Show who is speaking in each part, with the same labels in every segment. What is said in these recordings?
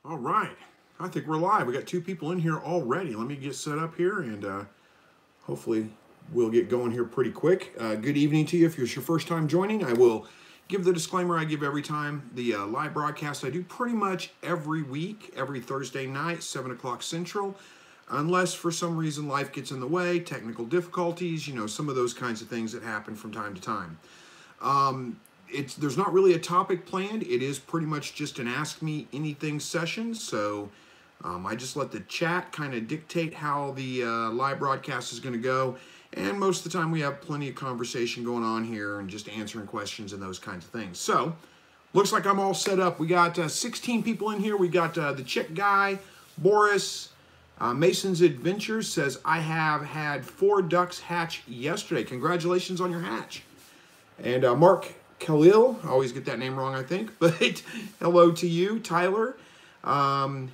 Speaker 1: All right, I think we're live. We got two people in here already. Let me get set up here and hopefully we'll get going here pretty quick. Good evening to you. If it's your first time joining, I will give the disclaimer I give every time. The live broadcast I do pretty much every week, every Thursday night, 7 o'clock Central, unless for some reason life gets in the way, technical difficulties, you know, some of those kinds of things that happen from time to time. There's not really a topic planned. It is pretty much just an Ask Me Anything session. So I just let the chat kind of dictate how the live broadcast is going to go. And most of the time we have plenty of conversation going on here and just answering questions and those kinds of things. So looks like I'm all set up. We got 16 people in here. We got the Chick Guy, Boris, Mason's Adventures says, I have had 4 ducks hatch yesterday. Congratulations on your hatch. And Mark Khalil, I always get that name wrong, I think, but hello to you, Tyler.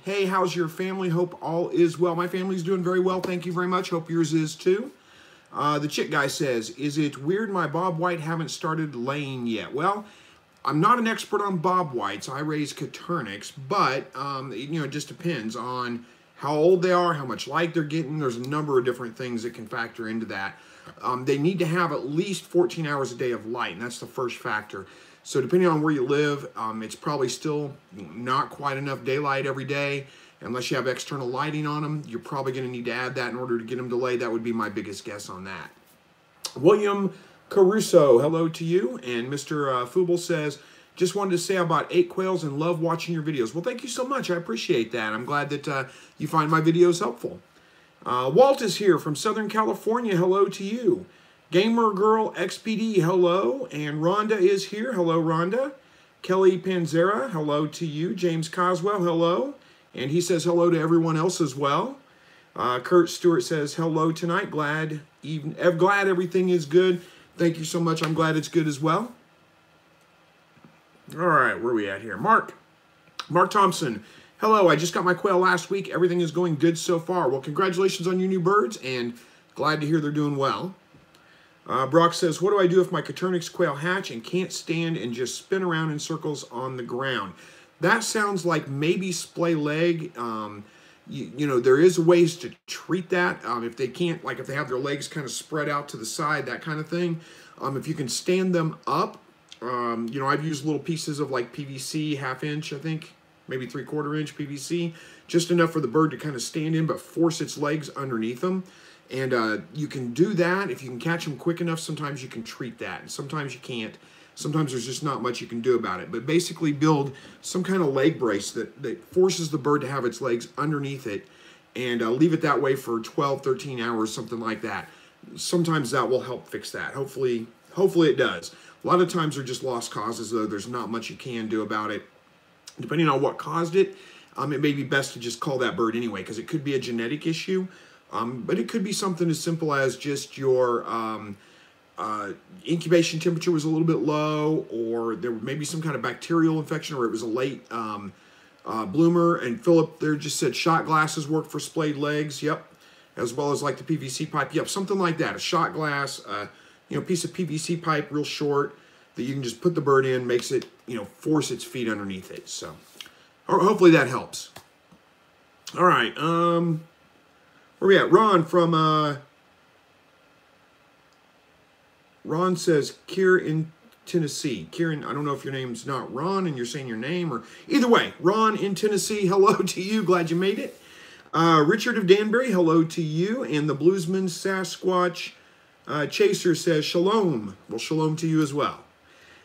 Speaker 1: Hey, how's your family? Hope all is well. My family's doing very well, thank you very much. Hope yours is too. The Chick Guy says, is it weird my Bob White haven't started laying yet? Well, I'm not an expert on Bob Whites. I raise Coternics, but you know, it just depends on how old they are, how much light they're getting. There's a number of different things that can factor into that. They need to have at least 14 hours a day of light, and that's the first factor. So depending on where you live, it's probably still not quite enough daylight every day. Unless you have external lighting on them, you're probably going to need to add that in order to get them to lay. That would be my biggest guess on that. William Caruso, hello to you. And Mr. Fubel says, just wanted to say I bought 8 quails and love watching your videos. Well, thank you so much. I appreciate that. I'm glad that you find my videos helpful. Walt is here from Southern California. Hello to you. Gamer Girl XPD, hello. And Rhonda is here. Hello, Rhonda. Kelly Panzera, hello to you. James Coswell, hello. And he says hello to everyone else as well. Kurt Stewart says hello tonight. Glad everything is good. Thank you so much. I'm glad it's good as well. All right, where are we at here? Mark Thompson. Hello, I just got my quail last week. Everything is going good so far. Well, congratulations on your new birds, and glad to hear they're doing well. Brock says, what do I do if my Coternics quail hatch and can't stand and just spin around in circles on the ground? That sounds like maybe splay leg. You know, there is ways to treat that. If they can't, like if they have their legs kind of spread out to the side, that kind of thing. If you can stand them up, you know, I've used little pieces of like PVC, 1/2 inch, I think. Maybe 3/4 inch PVC, just enough for the bird to kind of stand in, but force its legs underneath them. And you can do that. If you can catch them quick enough, sometimes you can treat that. And sometimes you can't. Sometimes there's just not much you can do about it. But basically build some kind of leg brace that forces the bird to have its legs underneath it and leave it that way for 12, 13 hours, something like that. Sometimes that will help fix that. Hopefully it does. A lot of times they're just lost causes, though. There's not much you can do about it. Depending on what caused it, it may be best to just call that bird anyway, because it could be a genetic issue, but it could be something as simple as just your incubation temperature was a little bit low, or there may be some kind of bacterial infection, or it was a late bloomer. And Philip there just said shot glasses work for splayed legs. Yep, as well as like the PVC pipe. Yep, something like that. A shot glass, you know, piece of PVC pipe, real short, that you can just put the bird in, makes it, you know, force its feet underneath it. So, hopefully that helps. All right, where we at? Ron from, Ron says, Kier in Tennessee. Kieran, I don't know if your name's not Ron and you're saying your name, or either way, Ron in Tennessee, hello to you. Glad you made it. Richard of Danbury, hello to you. And the Bluesman Sasquatch Chaser says, shalom. Well, shalom to you as well.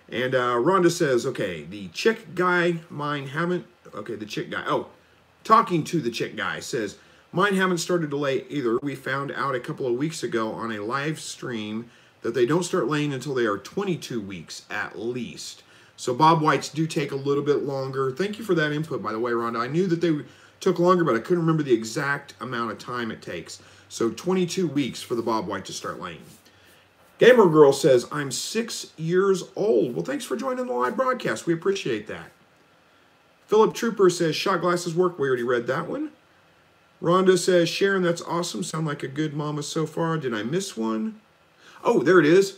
Speaker 1: And Rhonda says, okay, the Chick Guy, mine haven't, okay, the Chick Guy, oh, talking to the Chick Guy says, mine haven't started to lay either. We found out a couple of weeks ago on a live stream that they don't start laying until they are 22 weeks at least. So Bob Whites do take a little bit longer. Thank you for that input, by the way, Rhonda. I knew that they took longer, but I couldn't remember the exact amount of time it takes. So 22 weeks for the Bob White to start laying. Gamer Girl says, I'm 6 years old. Well, thanks for joining the live broadcast. We appreciate that. Philip Trooper says, shot glasses work. We already read that one. Rhonda says, Sharon, that's awesome. Sound like a good mama so far. Did I miss one? Oh, there it is.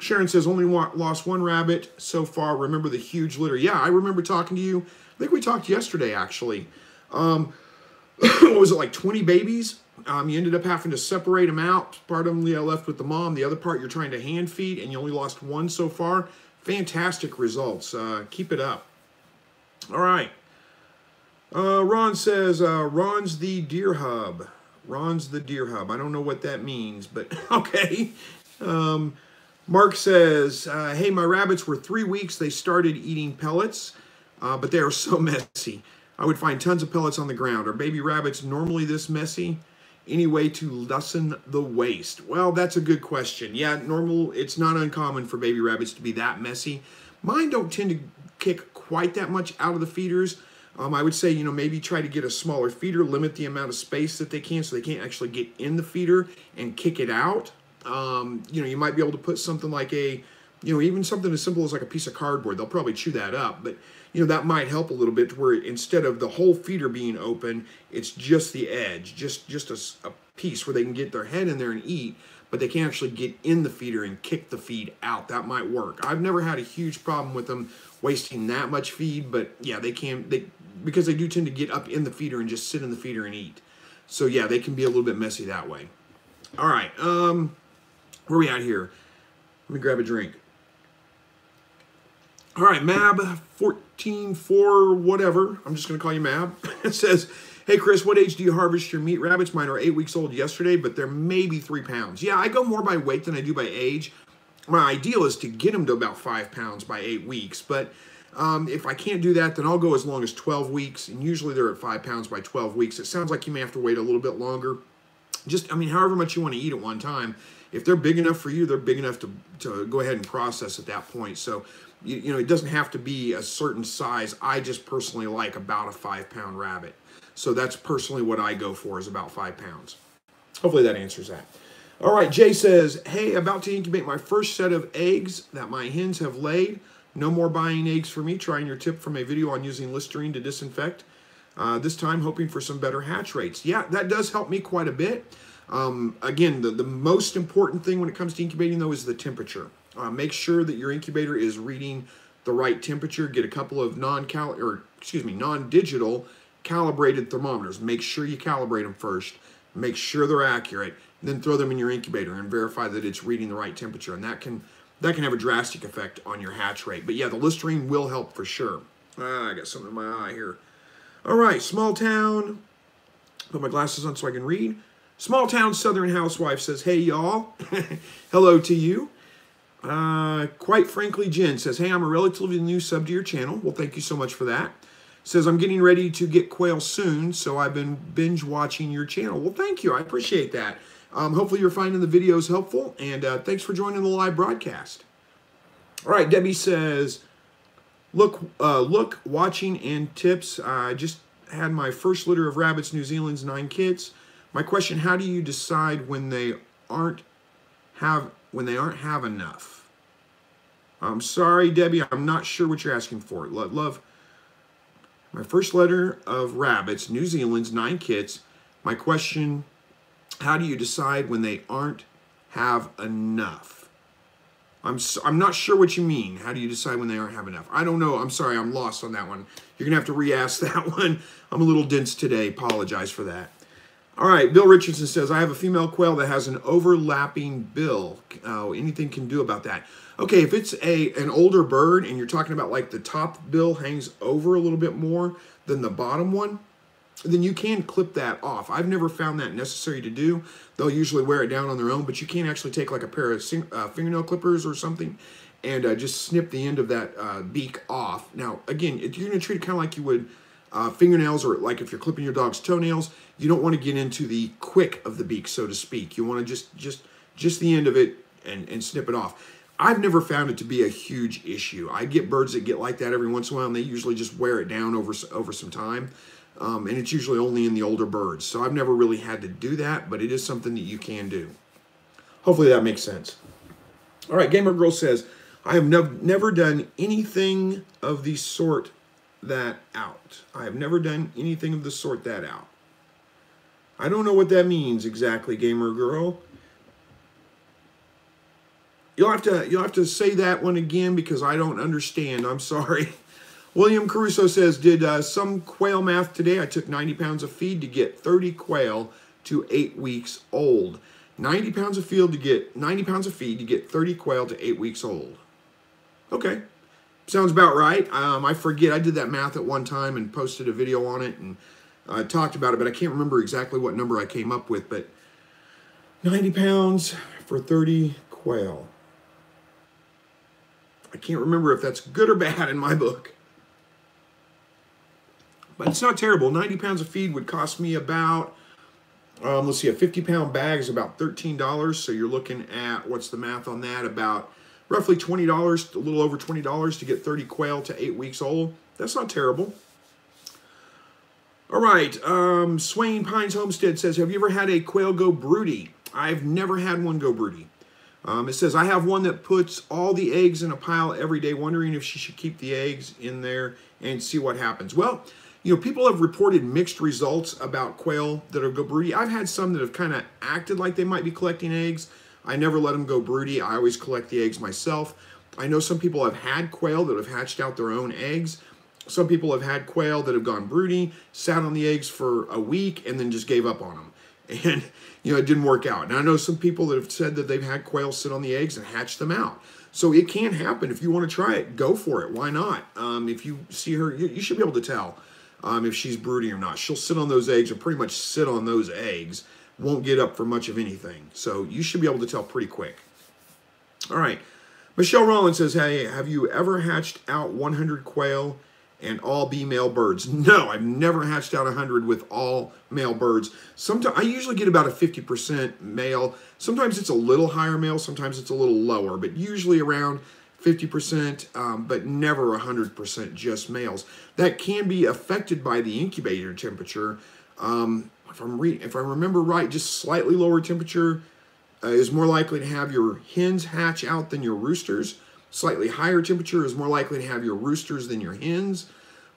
Speaker 1: Sharon says, only lost one rabbit so far. Remember the huge litter? Yeah, I remember talking to you. I think we talked yesterday, actually. What was it, like 20 babies? You ended up having to separate them out. Part of them Leah left with the mom. The other part you're trying to hand feed, and you only lost one so far. Fantastic results. Keep it up. All right. Ron says, Ron's the Deer Hub. Ron's the Deer Hub. I don't know what that means, but okay. Mark says, hey, my rabbits were 3 weeks. They started eating pellets, but they are so messy. I would find tons of pellets on the ground. Are baby rabbits normally this messy? Any way to lessen the waste? Well, that's a good question. Yeah, it's not uncommon for baby rabbits to be that messy. Mine don't tend to kick quite that much out of the feeders. I would say, maybe try to get a smaller feeder, limit the amount of space that they can so they can't actually get in the feeder and kick it out. You might be able to put something like even something as simple as like a piece of cardboard. They'll probably chew that up, but that might help a little bit to where instead of the whole feeder being open, it's just the edge, just a piece where they can get their head in there and eat, but they can't actually get in the feeder and kick the feed out. That might work. I've never had a huge problem with them wasting that much feed, but yeah, because they do tend to get up in the feeder and just sit in the feeder and eat. So yeah, they can be a little bit messy that way. All right, where are we at here? Let me grab a drink. All right, Mab 14-4 whatever. I'm just going to call you Mab. It says, hey, Chris, what age do you harvest your meat rabbits? Mine are 8 weeks old yesterday, but they're maybe 3 pounds. Yeah, I go more by weight than I do by age. My ideal is to get them to about 5 pounds by 8 weeks, but if I can't do that, then I'll go as long as 12 weeks, and usually they're at 5 pounds by 12 weeks. It sounds like you may have to wait a little bit longer. However much you want to eat at one time. If they're big enough for you, they're big enough to go ahead and process at that point. So, it doesn't have to be a certain size. I just personally like about a 5 pound rabbit. So that's personally what I go for, is about 5 pounds. Hopefully that answers that. All right, Jay says, hey, about to incubate my first set of eggs that my hens have laid. No more buying eggs for me. Trying your tip from a video on using Listerine to disinfect. This time hoping for some better hatch rates. Yeah, that does help me quite a bit. Again, the most important thing when it comes to incubating, though, is the temperature. Make sure that your incubator is reading the right temperature. Get a couple of non-digital calibrated thermometers. Make sure you calibrate them first. Make sure they're accurate. Then throw them in your incubator and verify that it's reading the right temperature. And that can have a drastic effect on your hatch rate. But yeah, the Listerine will help for sure. I got something in my eye here. All right, small town. Put my glasses on so I can read. Small town Southern housewife says, hey, y'all. Hello to you. Quite frankly, Jen says, hey, I'm a relatively new sub to your channel. Well, thank you so much for that. Says, I'm getting ready to get quail soon, so I've been binge watching your channel. Well, thank you. I appreciate that. Hopefully you're finding the videos helpful, and thanks for joining the live broadcast. All right, Debbie says, look, watching and tips. I just had my first litter of rabbits, New Zealand's 9 kits. My question, how do you decide when they aren't have enough? I'm sorry, Debbie, I'm not sure what you're asking for. Love. My first litter of rabbits, New Zealand's 9 kits. My question, how do you decide when they aren't have enough? I'm not sure what you mean. How do you decide when they aren't have enough? I don't know. I'm sorry. I'm lost on that one. You're going to have to re-ask that one. I'm a little dense today. Apologize for that. All right. Bill Richardson says, I have a female quail that has an overlapping bill. Anything can do about that? Okay. If it's an older bird and you're talking about like the top bill hangs over a little bit more than the bottom one, then you can clip that off. I've never found that necessary to do. They'll usually wear it down on their own, but you can actually take like a pair of fingernail clippers or something and just snip the end of that beak off. Now, again, if you're going to treat it kind of like you would fingernails, or like if you're clipping your dog's toenails, you don't want to get into the quick of the beak, so to speak. You want to just the end of it and snip it off. I've never found it to be a huge issue. I get birds that get like that every once in a while, and they usually just wear it down over some time. And it's usually only in the older birds. So I've never really had to do that, but it is something that you can do. Hopefully that makes sense. All right, Gamer Girl says, I have never done anything of the sort that out. I have never done anything of the sort that out. I don't know what that means exactly, Gamer Girl. You'll have to say that one again because I don't understand. I'm sorry. William Caruso says, did some quail math today. I took 90 pounds of feed to get 30 quail to 8 weeks old. 90 pounds of feed to get 30 quail to 8 weeks old. Okay. Sounds about right. I forget. I did that math at one time and posted a video on it and talked about it, but I can't remember exactly what number I came up with. But 90 pounds for 30 quail. I can't remember if that's good or bad in my book. But it's not terrible. 90 pounds of feed would cost me about, let's see, a 50-pound bag is about $13. So you're looking at, what's the math on that? About roughly $20, a little over $20 to get 30 quail to 8 weeks old. That's not terrible. All right, Swain Pines Homestead says, have you ever had a quail go broody? I've never had one go broody. It says, I have one that puts all the eggs in a pile every day, wondering if she should keep the eggs in there and see what happens. Well, you know, people have reported mixed results about quail that are go broody. I've had some that have kind of acted like they might be collecting eggs. I never let them go broody. I always collect the eggs myself. I know some people have had quail that have hatched out their own eggs. Some people have had quail that have gone broody, sat on the eggs for a week, and then just gave up on them. And, you know, it didn't work out. And I know some people that have said that they've had quail sit on the eggs and hatch them out. So it can happen. If you want to try it, go for it. Why not? If you see her, you should be able to tell if she's broody or not. She'll sit on those eggs or pretty much sit on those eggs. Won't get up for much of anything. So you should be able to tell pretty quick. All right. Michelle Rollins says, hey, have you ever hatched out 100 quail and all be male birds? No, I've never hatched out 100 with all male birds. Sometimes I usually get about a 50% male. Sometimes it's a little higher male, sometimes it's a little lower, but usually around 50%, but never 100% just males. That can be affected by the incubator temperature. If I remember right, just slightly lower temperature is more likely to have your hens hatch out than your roosters. Slightly higher temperature is more likely to have your roosters than your hens.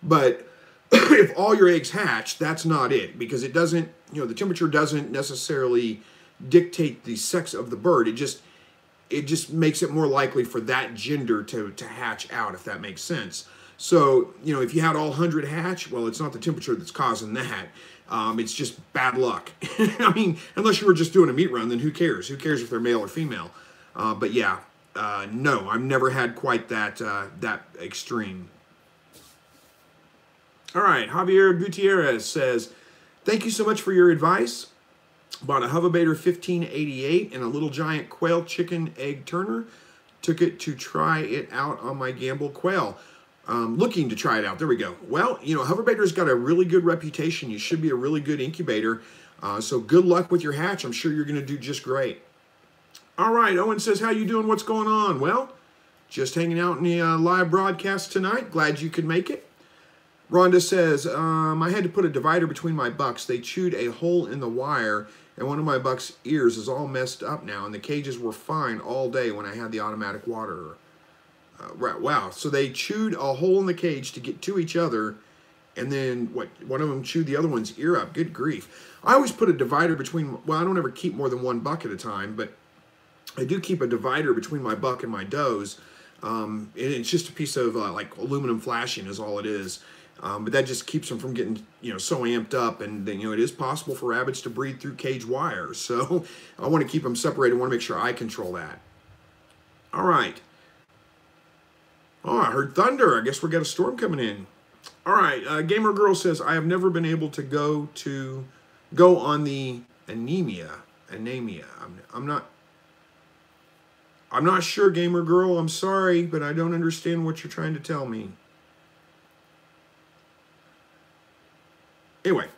Speaker 1: But if all your eggs hatch, that's not it, because it doesn't, you know, the temperature doesn't necessarily dictate the sex of the bird. It just makes it more likely for that gender to hatch out, if that makes sense. So, you know, if you had all 100 hatch, well, it's not the temperature that's causing that. It's just bad luck. I mean, unless you were just doing a meat run, then who cares? Who cares if they're male or female? But yeah, no, I've never had quite that extreme. All right, Javier Gutierrez says, thank you so much for your advice. Bought a Hovabator 1588 and a little giant quail chicken egg turner. Took it to try it out on my Gamble quail. Looking to try it out. There we go. Well, you know, Hovabator's got a really good reputation. You should be a really good incubator. So good luck with your hatch. I'm sure you're going to do just great. All right, Owen says, how you doing? What's going on? Well, just hanging out in the live broadcast tonight. Glad you could make it. Rhonda says, I had to put a divider between my bucks. They chewed a hole in the wire, and one of my bucks' ears is all messed up now, and the cages were fine all day when I had the automatic waterer. Right, wow, so they chewed a hole in the cage to get to each other, and then one of them chewed the other one's ear up. Good grief. I always put a divider between, well, I don't ever keep more than one buck at a time, but I do keep a divider between my buck and my does. And it's just a piece of like aluminum flashing is all it is. But that just keeps them from getting, you know, so amped up. And then, you know, it is possible for rabbits to breed through cage wires. So I want to keep them separated. I want to make sure I control that. All right. Oh, I heard thunder. I guess we got a storm coming in. All right. Gamer Girl says, I have never been able to go on the anemia. I'm not sure, Gamer Girl. I'm sorry, but I don't understand what you're trying to tell me. Anyway,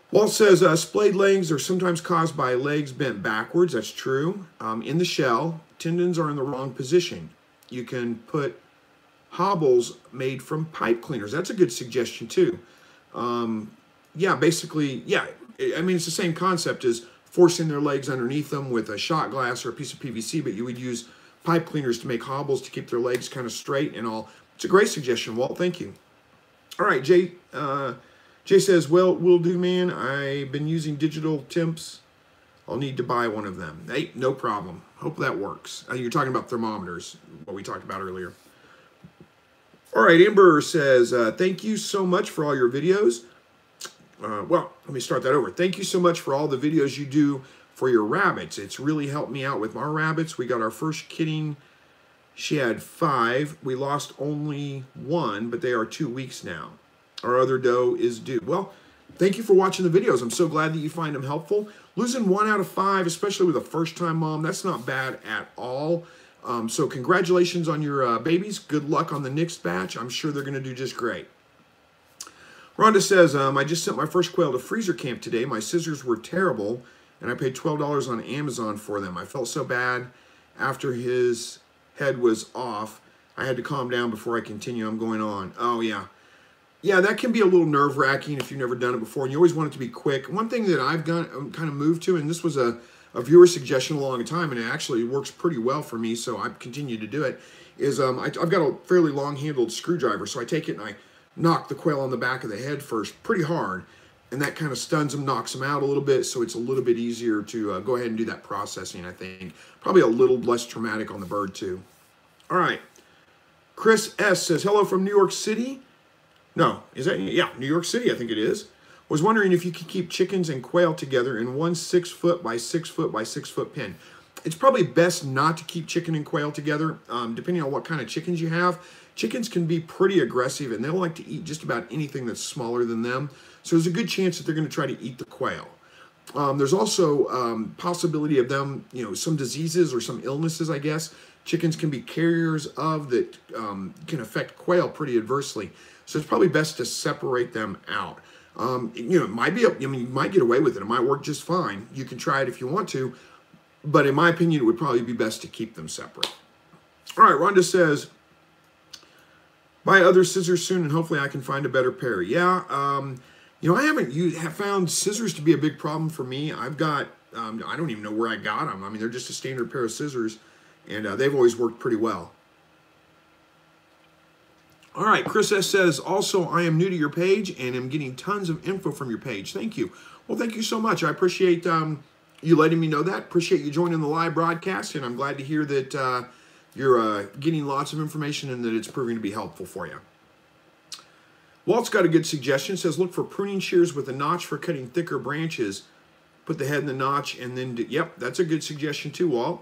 Speaker 1: Walt says, splayed legs are sometimes caused by legs bent backwards. That's true. In the shell, tendons are in the wrong position. You can put hobbles made from pipe cleaners. That's a good suggestion, too. Yeah, basically, yeah. I mean, it's the same concept as forcing their legs underneath them with a shot glass or a piece of PVC, but you would use pipe cleaners to make hobbles to keep their legs kind of straight and all. It's a great suggestion, Walt. Thank you. All right, Jay says, well, will do, man. I've been using digital temps I'll need to buy one of them. Hey, no problem. Hope that works. You're talking about thermometers, what we talked about earlier. All right, Amber says, thank you so much for all your videos. Well, let me start that over. Thank you so much for all the videos you do for your rabbits. It's really helped me out with our rabbits. We got our first kitting. She had 5. We lost only 1, but they are 2 weeks now. Our other doe is due. Well, thank you for watching the videos. I'm so glad that you find them helpful. Losing 1 out of 5, especially with a first-time mom, that's not bad at all. So congratulations on your babies. Good luck on the next batch. I'm sure they're going to do just great. Rhonda says, I just sent my first quail to freezer camp today. My scissors were terrible, and I paid $12 on Amazon for them. I felt so bad after his head was off. I had to calm down before I continue. I'm going on. Oh, yeah. Yeah, that can be a little nerve-wracking if you've never done it before, and you always want it to be quick. One thing that I've kind of moved to, and this was a viewer suggestion a long time, and it actually works pretty well for me, so I've continued to do it, is I've got a fairly long-handled screwdriver, so I take it and I knock the quail on the back of the head first pretty hard, and that kind of stuns them, knocks them out a little bit, so it's a little bit easier to go ahead and do that processing, I think. Probably a little less traumatic on the bird, too. All right. Chris S. says, hello from New York City. No, is that, yeah, New York City, I think it is. Was wondering if you could keep chickens and quail together in one 6-foot by 6-foot by 6-foot pen. It's probably best not to keep chicken and quail together, depending on what kind of chickens you have. Chickens can be pretty aggressive, and they'll like to eat just about anything that's smaller than them. So there's a good chance that they're going to try to eat the quail. There's also possibility of them, some diseases or some illnesses, I guess, chickens can be carriers of that can affect quail pretty adversely. So it's probably best to separate them out. It might be, you might get away with it. It might work just fine. You can try it if you want to, but in my opinion, it would probably be best to keep them separate. All right, Rhonda says, buy other scissors soon, and hopefully I can find a better pair. Yeah, I have found scissors to be a big problem for me. I've got, I don't even know where I got them. I mean, they're just a standard pair of scissors, and they've always worked pretty well. All right, Chris S. says, also, I am new to your page and am getting tons of info from your page. Thank you. Well, thank you so much. I appreciate you letting me know that. Appreciate you joining the live broadcast, and I'm glad to hear that you're getting lots of information and that it's proving to be helpful for you. Walt's got a good suggestion. Says, look for pruning shears with a notch for cutting thicker branches. Put the head in the notch and then yep, that's a good suggestion too, Walt.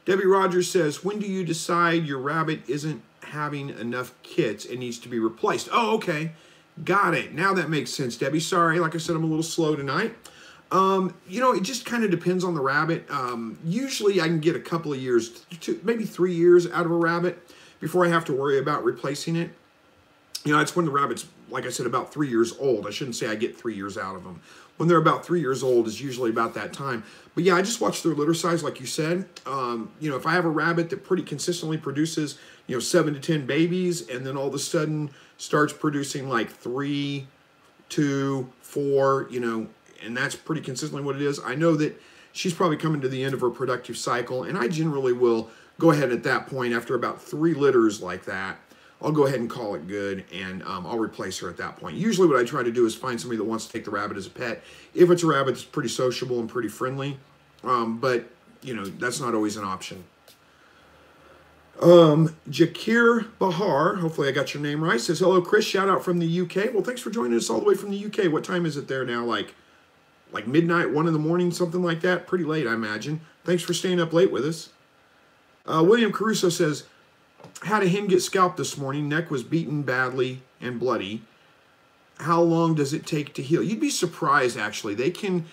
Speaker 1: Debbie Rogers says, when do you decide your rabbit isn't having enough kits and needs to be replaced? Oh, okay. Got it. Now that makes sense, Debbie. Sorry, like I said, I'm a little slow tonight. It just kind of depends on the rabbit. Usually I can get a couple of years, maybe 3 years out of a rabbit before I have to worry about replacing it. It's when the rabbit's, like I said, about 3 years old. I shouldn't say I get 3 years out of them. When they're about 3 years old is usually about that time. But yeah, I just watch their litter size, like you said. If I have a rabbit that pretty consistently produces, 7 to 10 babies, and then all of a sudden starts producing like 3, 2, 4, and that's pretty consistently what it is, I know that she's probably coming to the end of her productive cycle, and I generally will go ahead at that point, after about 3 litters like that, I'll go ahead and call it good, and I'll replace her at that point. Usually what I try to do is find somebody that wants to take the rabbit as a pet, if it's a rabbit that's pretty sociable and pretty friendly, but, that's not always an option. Jakir Bahar, hopefully I got your name right, says, hello, Chris, shout out from the UK. Well, thanks for joining us all the way from the UK. What time is it there now? Like midnight, 1 in the morning, something like that? Pretty late, I imagine. Thanks for staying up late with us. William Caruso says, had a hen get scalped this morning. Neck was beaten badly and bloody. How long does it take to heal? You'd be surprised, actually. They can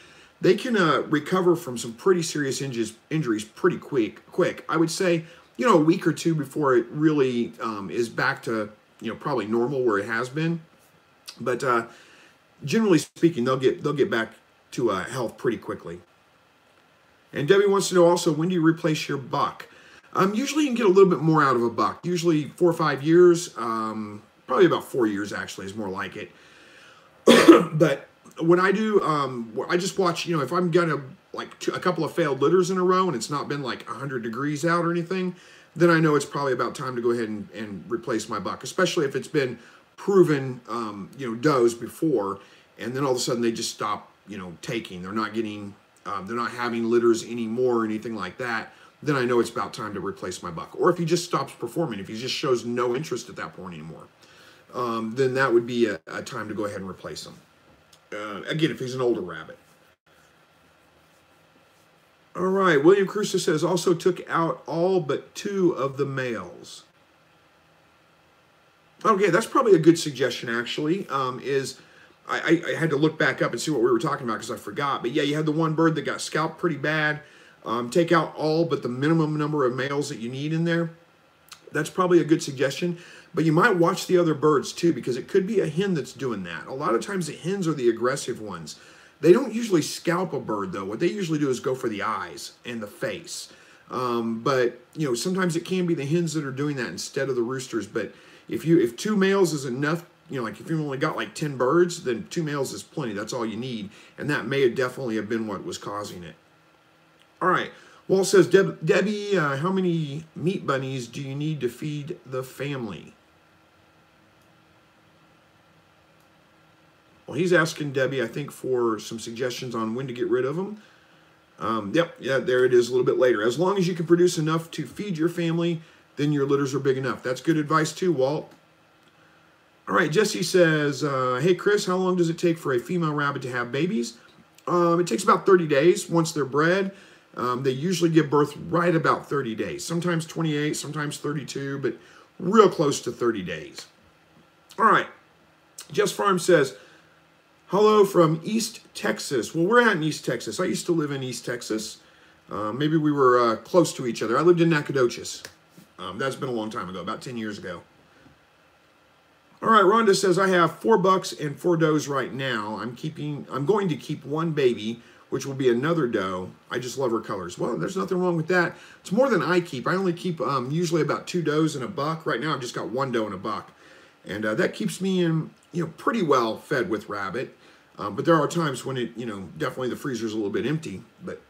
Speaker 1: recover from some pretty serious injuries pretty quick. I would say, a week or 2 before it really is back to, probably normal where it has been. But generally speaking, they'll get back to health pretty quickly. And Debbie wants to know also, when do you replace your buck? Usually you can get a little bit more out of a buck. Usually 4 or 5 years, probably about 4 years actually is more like it. But what I do, I just watch, if I'm gonna a couple of failed litters in a row and it's not been like 100 degrees out or anything, then I know it's probably about time to go ahead and replace my buck, especially if it's been proven, does before, and then all of a sudden they just stop, taking. They're not getting they're not having litters anymore or anything like that, then I know it's about time to replace my buck. Or if he just stops performing, if he just shows no interest at that point anymore, then that would be a time to go ahead and replace him. Again, if he's an older rabbit. All right, William Crusoe says, also took out all but 2 of the males. Okay, that's probably a good suggestion, actually, I had to look back up and see what we were talking about because I forgot. But yeah, you had the one bird that got scalped pretty bad. Take out all but the minimum number of males that you need in there. That's probably a good suggestion. But you might watch the other birds too, because it could be a hen that's doing that. A lot of times the hens are the aggressive ones. They don't usually scalp a bird, though. What they usually do is go for the eyes and the face. But, you know, sometimes it can be the hens that are doing that instead of the roosters. But if 2 males is enough, you know, like if you've only got like 10 birds, then 2 males is plenty. That's all you need. And that may have definitely have been what was causing it. All right. Walt says, Debbie, how many meat bunnies do you need to feed the family? Well, he's asking Debbie, I think, for some suggestions on when to get rid of them. Yeah, there it is a little bit later. As long as you can produce enough to feed your family, then your litters are big enough. That's good advice too, Walt. All right, Jesse says, hey, Chris, how long does it take for a female rabbit to have babies? It takes about 30 days once they're bred. They usually give birth right about 30 days. Sometimes 28, sometimes 32, but real close to 30 days. All right, Jess Farm says, hello from East Texas. Well, we're out in East Texas. I used to live in East Texas. Maybe we were close to each other. I lived in Nacogdoches. That's been a long time ago, about 10 years ago. All right, Rhonda says, I have 4 bucks and 4 does right now. I'm going to keep 1 baby, which will be another doe. I just love her colors. Well, there's nothing wrong with that. It's more than I keep. I only keep usually about 2 does and a buck. Right now, I've just got 1 doe and a buck. And that keeps me in, pretty well fed with rabbit. But there are times when it, definitely the freezer's a little bit empty. But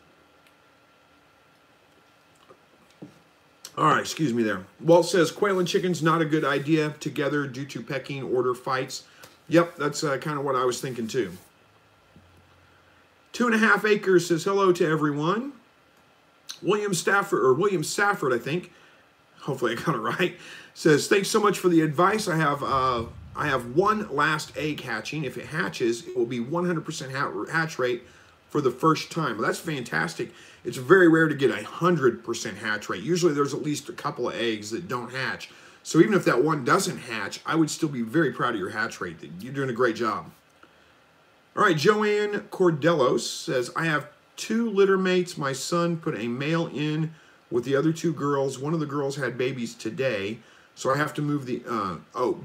Speaker 1: all right, excuse me there. Walt says, quail and chickens, not a good idea together due to pecking order fights. Yep, that's kind of what I was thinking too. 2.5 Acres says, hello to everyone. William Safford, I think. Hopefully I got it right. Says, thanks so much for the advice. I have 1 last egg hatching. If it hatches, it will be 100% hatch rate for the first time. Well, that's fantastic. It's very rare to get 100% hatch rate. Usually there's at least a couple of eggs that don't hatch. So even if that one doesn't hatch, I would still be very proud of your hatch rate. You're doing a great job. All right, Joanne Cordellos says, I have 2 litter mates. My son put a male in with the other 2 girls. One of the girls had babies today. So I have to move the,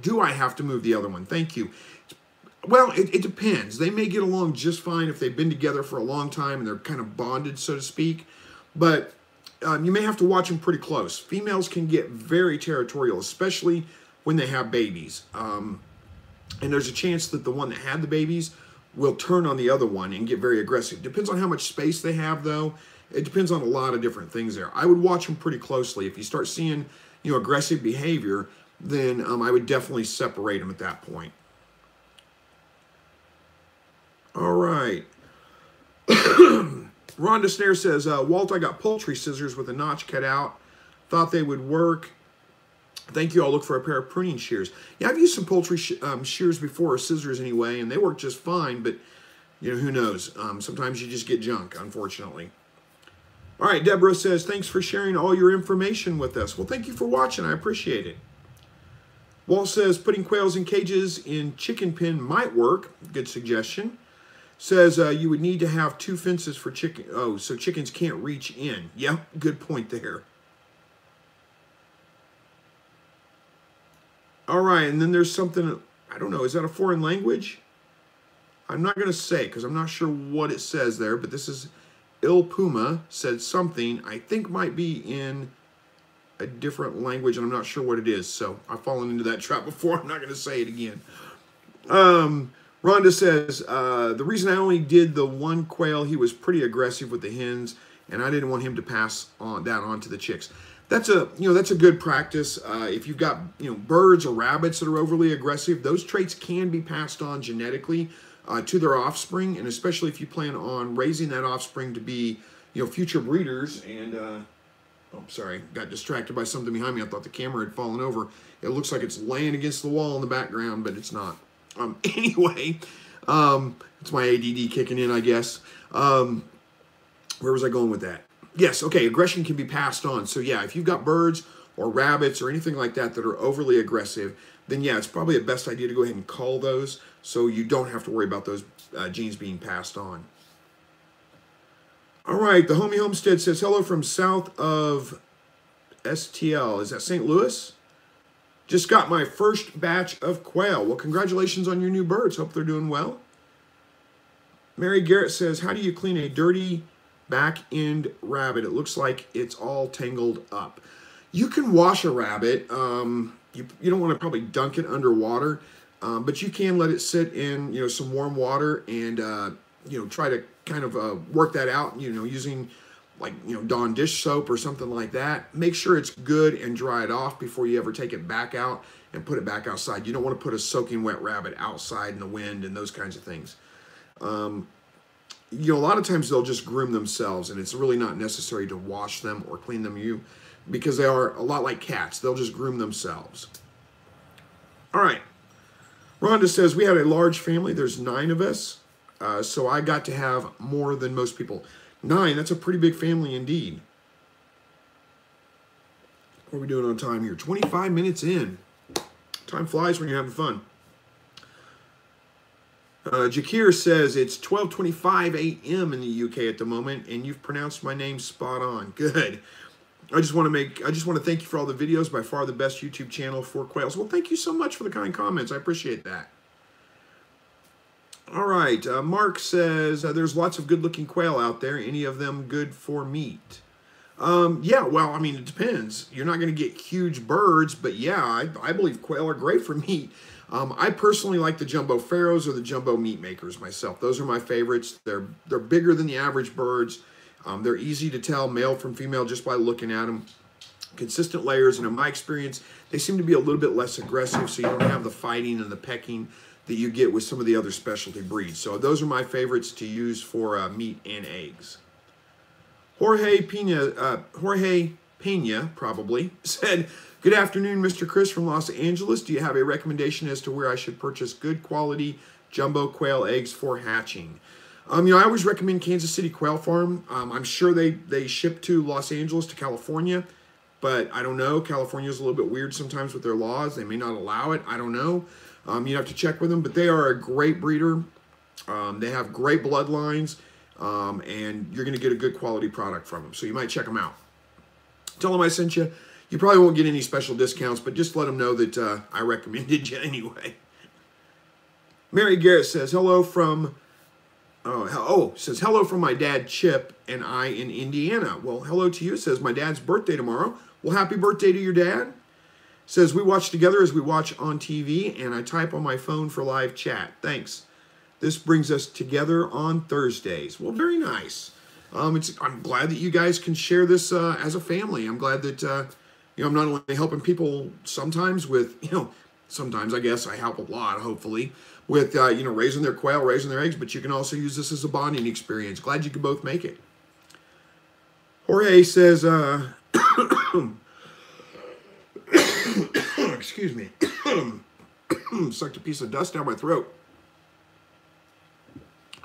Speaker 1: do I have to move the other one? Thank you. Well, it depends. They may get along just fine if they've been together for a long time and they're kind of bonded, so to speak. But you may have to watch them pretty close. Females can get very territorial, especially when they have babies. And there's a chance that the one that had the babies will turn on the other one and get very aggressive. Depends on how much space they have, though. It depends on a lot of different things there. I would watch them pretty closely. If you start seeing aggressive behavior, then I would definitely separate them at that point. All right. Rhonda Snare says, Walt, I got poultry scissors with a notch cut out. Thought they would work. Thank you. I'll look for a pair of pruning shears. Yeah, I've used some poultry shears before, or scissors anyway, and they work just fine, but, who knows? Sometimes you just get junk, unfortunately. All right, Deborah says, thanks for sharing all your information with us. Well, thank you for watching. I appreciate it. Walt says, putting quails in cages in chicken pen might work. Good suggestion. Says, you would need to have 2 fences for chicken. Oh, so chickens can't reach in. Yeah, good point there. All right, and then there's something, I don't know, is that a foreign language? I'm not going to say because I'm not sure what it says there, but this is Il Puma said something I think might be in a different language, and I'm not sure what it is. So I've fallen into that trap before. I'm not going to say it again. Rhonda says, the reason I only did the 1 quail, he was pretty aggressive with the hens, and I didn't want him to pass that on to the chicks. that's a good practice. If you've got birds or rabbits that are overly aggressive, those traits can be passed on genetically to their offspring, and especially if you plan on raising that offspring to be future breeders. And oh, sorry, got distracted by something behind me. I thought the camera had fallen over. It looks like it's laying against the wall in the background, but it's not. Anyway, it's my ADD kicking in, I guess. Where was I going with that? Yes, okay, aggression can be passed on. So yeah, if you've got birds or rabbits or anything like that that are overly aggressive, then yeah, it's probably a best idea to go ahead and cull those so you don't have to worry about those genes being passed on. All right, the Homie Homestead says, hello from south of STL. Is that St. Louis? Just got my first batch of quail. Well, congratulations on your new birds. Hope they're doing well. Mary Garrett says, how do you clean a dirty back end rabbit? It looks like it's all tangled up. You can wash a rabbit. You don't want to probably dunk it underwater, but you can let it sit in some warm water and try to kind of work that out. Using like Dawn dish soap or something like that. Make sure it's good and dry it off before you ever take it back out and put it back outside. You don't want to put a soaking wet rabbit outside in the wind and those kinds of things. A lot of times they'll just groom themselves, and it's really not necessary to wash them or clean them because they are a lot like cats. They'll just groom themselves. All right. Rhonda says, we had a large family. There's 9 of us, so I got to have more than most people. 9, that's a pretty big family indeed. What are we doing on time here? 25 minutes in. Time flies when you're having fun. Jakir says it's 12:25 a.m. in the UK at the moment, and you've pronounced my name spot on. Good. I just want to thank you for all the videos. By far the best YouTube channel for quails. Well, thank you so much for the kind comments. I appreciate that. All right. Mark says there's lots of good-looking quail out there. Any of them good for meat? Yeah. Well, I mean, it depends. You're not going to get huge birds, but yeah, I believe quail are great for meat. I personally like the jumbo pharaohs or the jumbo meat makers myself. Those are my favorites. They're bigger than the average birds. They're easy to tell male from female just by looking at them. Consistent layers, and in my experience, they seem to be a little bit less aggressive, so you don't have the fighting and the pecking that you get with some of the other specialty breeds. So those are my favorites to use for meat and eggs. Jorge Pena probably said, good afternoon, Mr. Chris from Los Angeles. Do you have a recommendation as to where I should purchase good quality jumbo quail eggs for hatching? I always recommend Kansas City Quail Farm. I'm sure they ship to Los Angeles to California, but I don't know. California is a little bit weird sometimes with their laws. They may not allow it. I don't know. You have to check with them, but they are a great breeder. They have great bloodlines, and you're going to get a good quality product from them. So you might check them out. Tell them I sent you. You probably won't get any special discounts, but just let them know that I recommended you anyway. Mary Garrett says, hello from my dad Chip and I in Indiana. Well, hello to you. Says my dad's birthday tomorrow. Well, happy birthday to your dad. Says we watch together as we watch on TV, and I type on my phone for live chat. Thanks. This brings us together on Thursdays. Well, very nice. I'm glad that you guys can share this as a family. I'm glad that I'm not only helping people sometimes with sometimes I guess I help a lot, hopefully, with raising their quail, raising their eggs, but you can also use this as a bonding experience. Glad you could both make it. Jorge says, excuse me, sucked a piece of dust down my throat.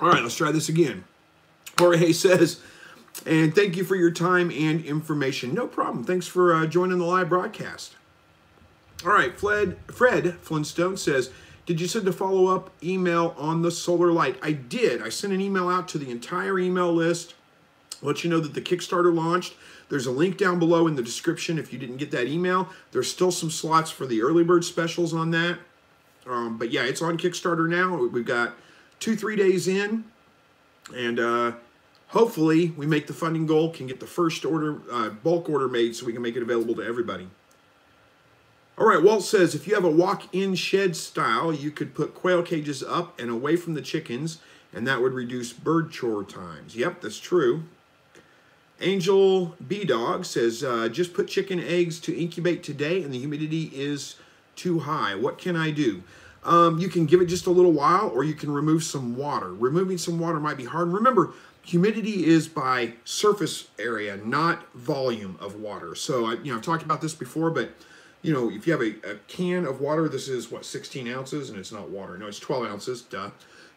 Speaker 1: All right, let's try this again. Jorge says, and thank you for your time and information. No problem. Thanks for joining the live broadcast. All right, Fred Flintstone says, did you send a follow-up email on the solar light? I did. I sent an email out to the entire email list. Let you know that the Kickstarter launched. There's a link down below in the description if you didn't get that email. There's still some slots for the early bird specials on that. But yeah, it's on Kickstarter now. We've got 2-3 days in. And hopefully we make the funding goal, can get the first order, bulk order made so we can make it available to everybody. All right, Walt says, if you have a walk-in shed style, you could put quail cages up and away from the chickens, and that would reduce bird chore times. Yep, that's true. Angel B-Dog says, just put chicken eggs to incubate today and the humidity is too high. What can I do? You can give it just a little while, or you can remove some water. Removing some water might be hard. Remember, humidity is by surface area, not volume of water. So, I've talked about this before, but, if you have a can of water, this is, 16 ounces, and it's not water. No, it's 12 ounces, duh.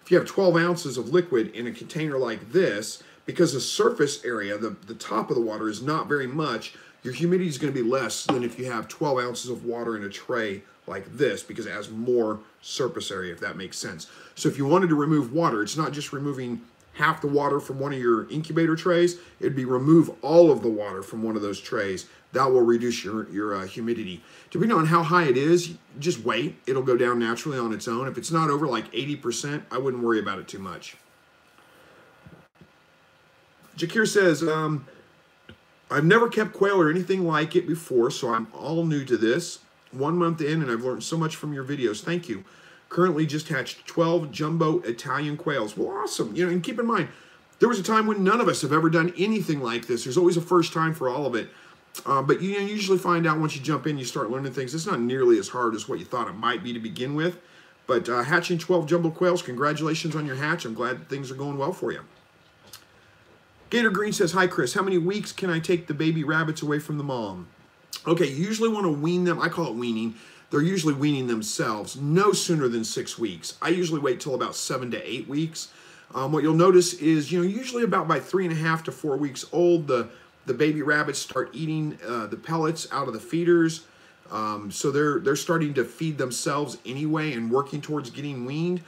Speaker 1: If you have 12 ounces of liquid in a container like this, because the surface area, the top of the water is not very much, your humidity is going to be less than if you have 12 ounces of water in a tray like this, because it has more surface area, if that makes sense. So if you wanted to remove water, it's not just removing half the water from one of your incubator trays, it'd be remove all of the water from one of those trays. That will reduce your humidity. Depending on how high it is, just wait. It'll go down naturally on its own. If it's not over like 80%, I wouldn't worry about it too much. Jakir says, I've never kept quail or anything like it before, so I'm all new to this. 1 month in, and I've learned so much from your videos. Thank you. Currently just hatched 12 jumbo Italian quails. Well, awesome. And keep in mind, there was a time when none of us have ever done anything like this. There's always a first time for all of it. But you usually find out once you jump in, you start learning things. It's not nearly as hard as what you thought it might be to begin with. But hatching 12 jumbo quails, congratulations on your hatch. I'm glad that things are going well for you. Gator Green says, hi, Chris. How many weeks can I take the baby rabbits away from the mom? Okay, you usually want to wean them. I call it weaning. They're usually weaning themselves no sooner than 6 weeks. I usually wait till about 7 to 8 weeks. What you'll notice is, usually about by 3.5 to 4 weeks old, the baby rabbits start eating the pellets out of the feeders. So they're starting to feed themselves anyway and working towards getting weaned.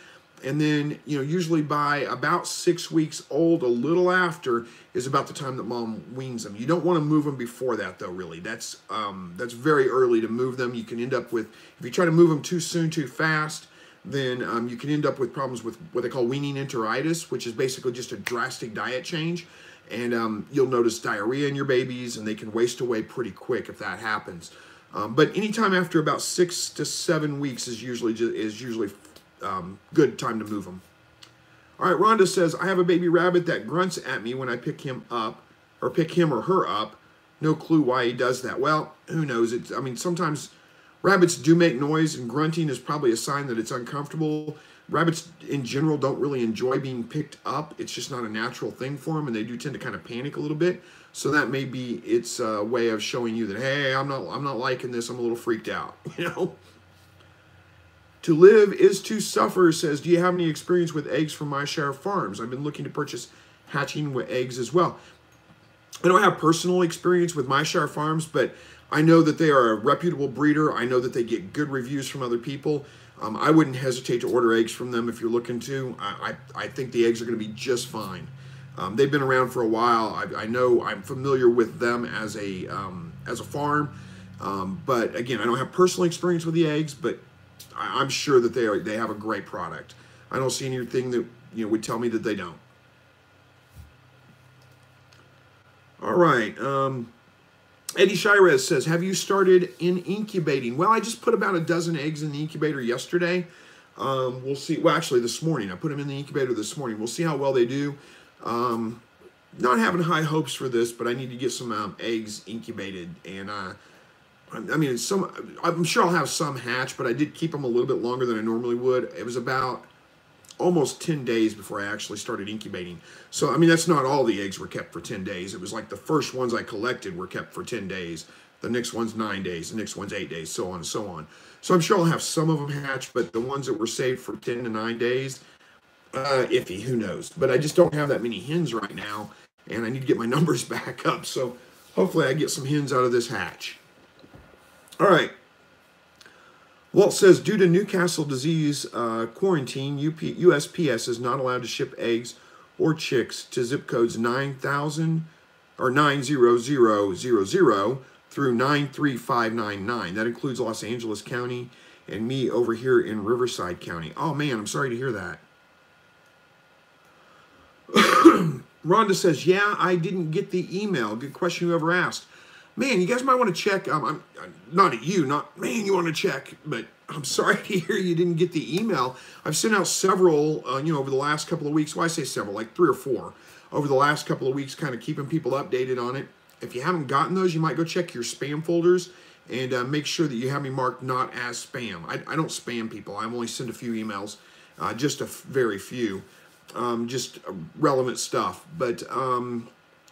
Speaker 1: And then, usually by about 6 weeks old, a little after, is about the time that mom weans them. You don't want to move them before that, though, really. That's very early to move them. You can end up with, if you try to move them too soon, too fast, then you can end up with problems with what they call weaning enteritis, which is basically just a drastic diet change. And you'll notice diarrhea in your babies, and they can waste away pretty quick if that happens. But anytime after about 6 to 7 weeks is usually good time to move them. All right, Rhonda says, I have a baby rabbit that grunts at me when I pick him up, or pick him or her up. No clue why he does that. Well, who knows? Sometimes rabbits do make noise, and grunting is probably a sign that it's uncomfortable. Rabbits in general don't really enjoy being picked up. It's just not a natural thing for them, and they do tend to kind of panic a little bit. So that may be its way of showing you that, hey, I'm not liking this. I'm a little freaked out, To live is to suffer says, do you have any experience with eggs from MyShare Farms? I've been looking to purchase hatching with eggs as well. I don't have personal experience with MyShare Farms, but I know that they are a reputable breeder. I know that they get good reviews from other people. I wouldn't hesitate to order eggs from them if you're looking to. I think the eggs are going to be just fine. They've been around for a while. I know I'm familiar with them as a farm, but again, I don't have personal experience with the eggs, but I'm sure that they have a great product. I don't see anything that would tell me that they don't. All right. Eddie Shirez says, have you started in incubating? Well, I just put about a dozen eggs in the incubator yesterday. We'll see. Well, actually, this morning. I put them in the incubator this morning. We'll see how well they do. Not having high hopes for this, but I need to get some eggs incubated. And I'm sure I'll have some hatch, but I did keep them a little bit longer than I normally would. It was about almost 10 days before I actually started incubating. So, that's not all the eggs were kept for 10 days. It was like the first ones I collected were kept for 10 days. The next one's 9 days. The next one's 8 days, so on and so on. So I'm sure I'll have some of them hatch, but the ones that were saved for 10 to 9 days, iffy, who knows. But I just don't have that many hens right now, and I need to get my numbers back up. So hopefully I get some hens out of this hatch. All right. Walt says, due to Newcastle disease quarantine, USPS is not allowed to ship eggs or chicks to zip codes 9,000 or 90000 through 93599. That includes Los Angeles County and me over here in Riverside County. Oh, man, I'm sorry to hear that. Rhonda says, yeah, I didn't get the email. Good question, whoever asked. Man, you guys might want to check. I'm not at you, man, you want to check, but I'm sorry to hear you didn't get the email. I've sent out several, over the last couple of weeks. Well, I say several, like 3 or 4. over the last couple of weeks, kind of keeping people updated on it. If you haven't gotten those, you might go check your spam folders and make sure that you have me marked not as spam. I don't spam people. I only send a few emails, just a very few, just relevant stuff. But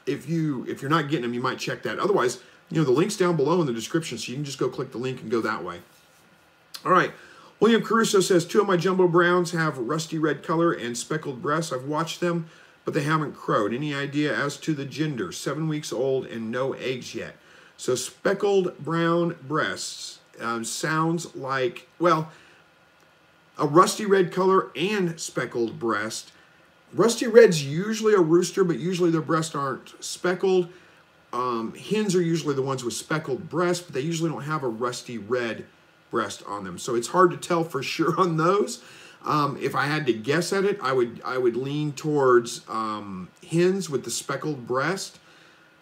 Speaker 1: if you're not getting them, you might check that. Otherwise, the link's down below in the description, so you can just go click the link and go that way. All right. William Caruso says, 2 of my jumbo browns have rusty red color and speckled breasts. I've watched them, but they haven't crowed. Any idea as to the gender? 7 weeks old and no eggs yet. So speckled brown breasts sounds like, well, a rusty red color and speckled breast. Rusty red's usually a rooster, but usually their breasts aren't speckled. Hens are usually the ones with speckled breasts, but they usually don't have a rusty red breast on them. So it's hard to tell for sure on those. If I had to guess at it, I would lean towards hens with the speckled breast.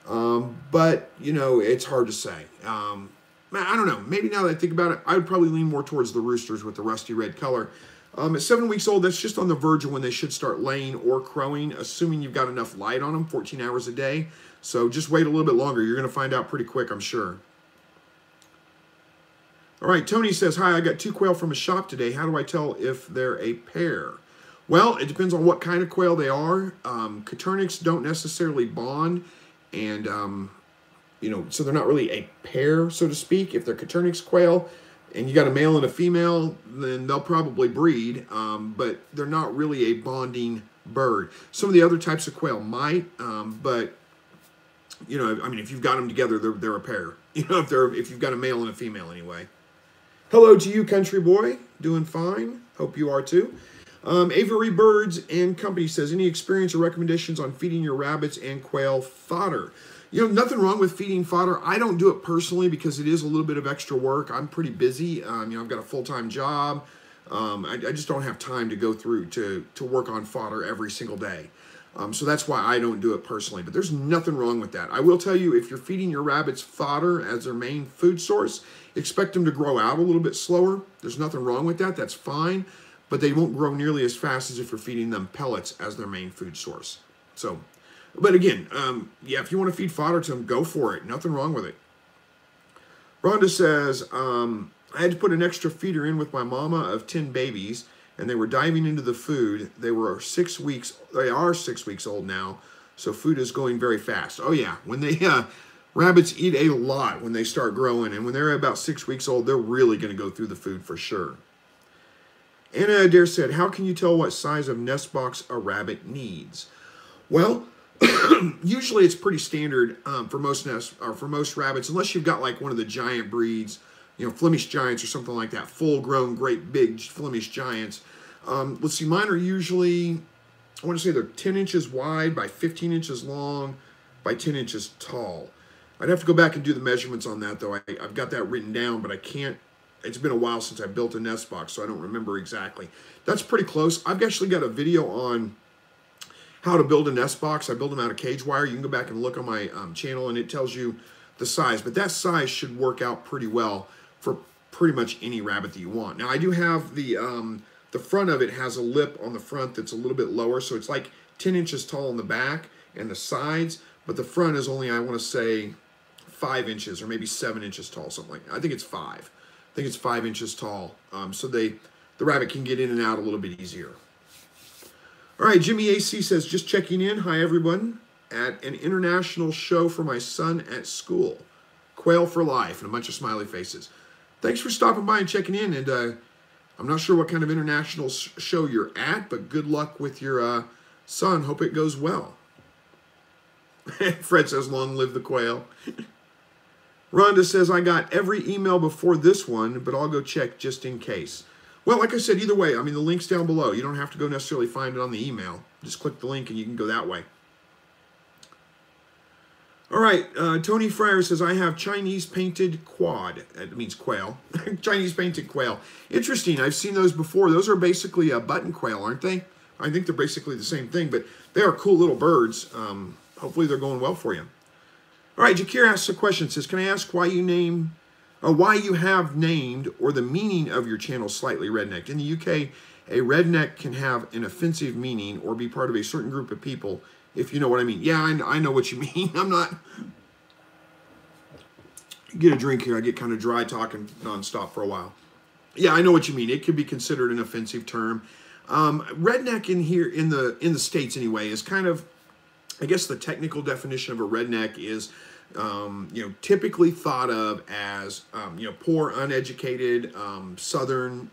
Speaker 1: But it's hard to say. I don't know. Maybe now that I think about it, I would probably lean more towards the roosters with the rusty red color. At 7 weeks old, that's just on the verge of when they should start laying or crowing, assuming you've got enough light on them, 14 hours a day. So just wait a little bit longer. You're going to find out pretty quick, I'm sure. All right, Tony says, hi, I got 2 quail from a shop today. How do I tell if they're a pair? Well, it depends on what kind of quail they are. Coternics don't necessarily bond, and, so they're not really a pair, so to speak. If they're Coternics quail and you got a male and a female, then they'll probably breed, but they're not really a bonding bird. Some of the other types of quail might, but, if you've got them together, they're a pair. If you've got a male and a female anyway. Hello to you, country boy. Doing fine. Hope you are too. Avery Birds and Company says, any experience or recommendations on feeding your rabbits and quail fodder? Nothing wrong with feeding fodder. I don't do it personally because it is a little bit of extra work. I'm pretty busy. I've got a full-time job. I just don't have time to go through to work on fodder every single day. So that's why I don't do it personally. But there's nothing wrong with that. I will tell you, if you're feeding your rabbits fodder as their main food source, expect them to grow out a little bit slower. There's nothing wrong with that. That's fine. But they won't grow nearly as fast as if you're feeding them pellets as their main food source. So, but again, if you want to feed fodder to them, go for it. Nothing wrong with it. Rhonda says, I had to put an extra feeder in with my mama of 10 babies, and they were diving into the food. They are 6 weeks old now, so food is going very fast. Oh yeah, when they rabbits eat a lot when they start growing, and when they're about 6 weeks old, they're really going to go through the food for sure. Anna Adair said, how can you tell what size of nest box a rabbit needs? Well, usually it's pretty standard for most rabbits, unless you've got like one of the giant breeds, Flemish Giants or something like that, full-grown, great big Flemish Giants. Let's see, mine are usually, I want to say they're 10 inches wide by 15 inches long by 10 inches tall. I'd have to go back and do the measurements on that, though. I've got that written down, but I can't. It's been a while since I built a nest box, so I don't remember exactly. That's pretty close. I've actually got a video on how to build a nest box. I build them out of cage wire. You can go back and look on my channel, and it tells you the size. But that size should work out pretty well for pretty much any rabbit that you want. Now, I do have the front of it has a lip on the front that's a little bit lower, so it's like 10 inches tall on the back and the sides, but the front is only, I want to say, 5 inches or maybe 7 inches tall, something like that. I think it's 5. I think it's 5 inches tall, so the rabbit can get in and out a little bit easier. All right, Jimmy AC says, just checking in. Hi, everyone. At an international show for my son at school. Quail for life, and a bunch of smiley faces. Thanks for stopping by and checking in, and I'm not sure what kind of international show you're at, but good luck with your son. Hope it goes well. Fred says, long live the quail. Rhonda says, I got every email before this one, but I'll go check just in case. Well, like I said, either way, the link's down below. You don't have to go necessarily find it on the email. Just click the link and you can go that way. All right, Tony Fryer says, I have Chinese painted quad. That means quail. Chinese painted quail. Interesting, I've seen those before. Those are basically a button quail, aren't they? I think they're basically the same thing, but they are cool little birds. Hopefully they're going well for you. All right, Jakir asks a question. Says, can I ask why you have named or the meaning of your channel Slightly Rednecked? In the UK, a redneck can have an offensive meaning or be part of a certain group of people if you know what I mean. Yeah, I know what you mean. I'm not... Get a drink here. I get kind of dry talking nonstop for a while. Yeah, I know what you mean. It could be considered an offensive term. Redneck in here, in the States anyway, is kind of, I guess the technical definition of a redneck is, typically thought of as, poor, uneducated, Southern,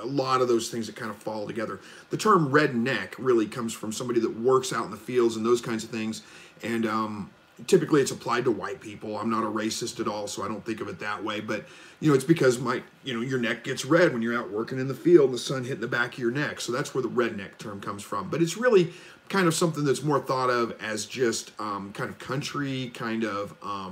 Speaker 1: a lot of those things that kind of fall together. The term redneck really comes from somebody that works out in the fields and those kinds of things. And typically it's applied to white people. I'm not a racist at all, so I don't think of it that way. But, it's because your neck gets red when you're out working in the field and the sun hitting the back of your neck. So that's where the redneck term comes from. But it's really kind of something that's more thought of as just kind of country, kind of, I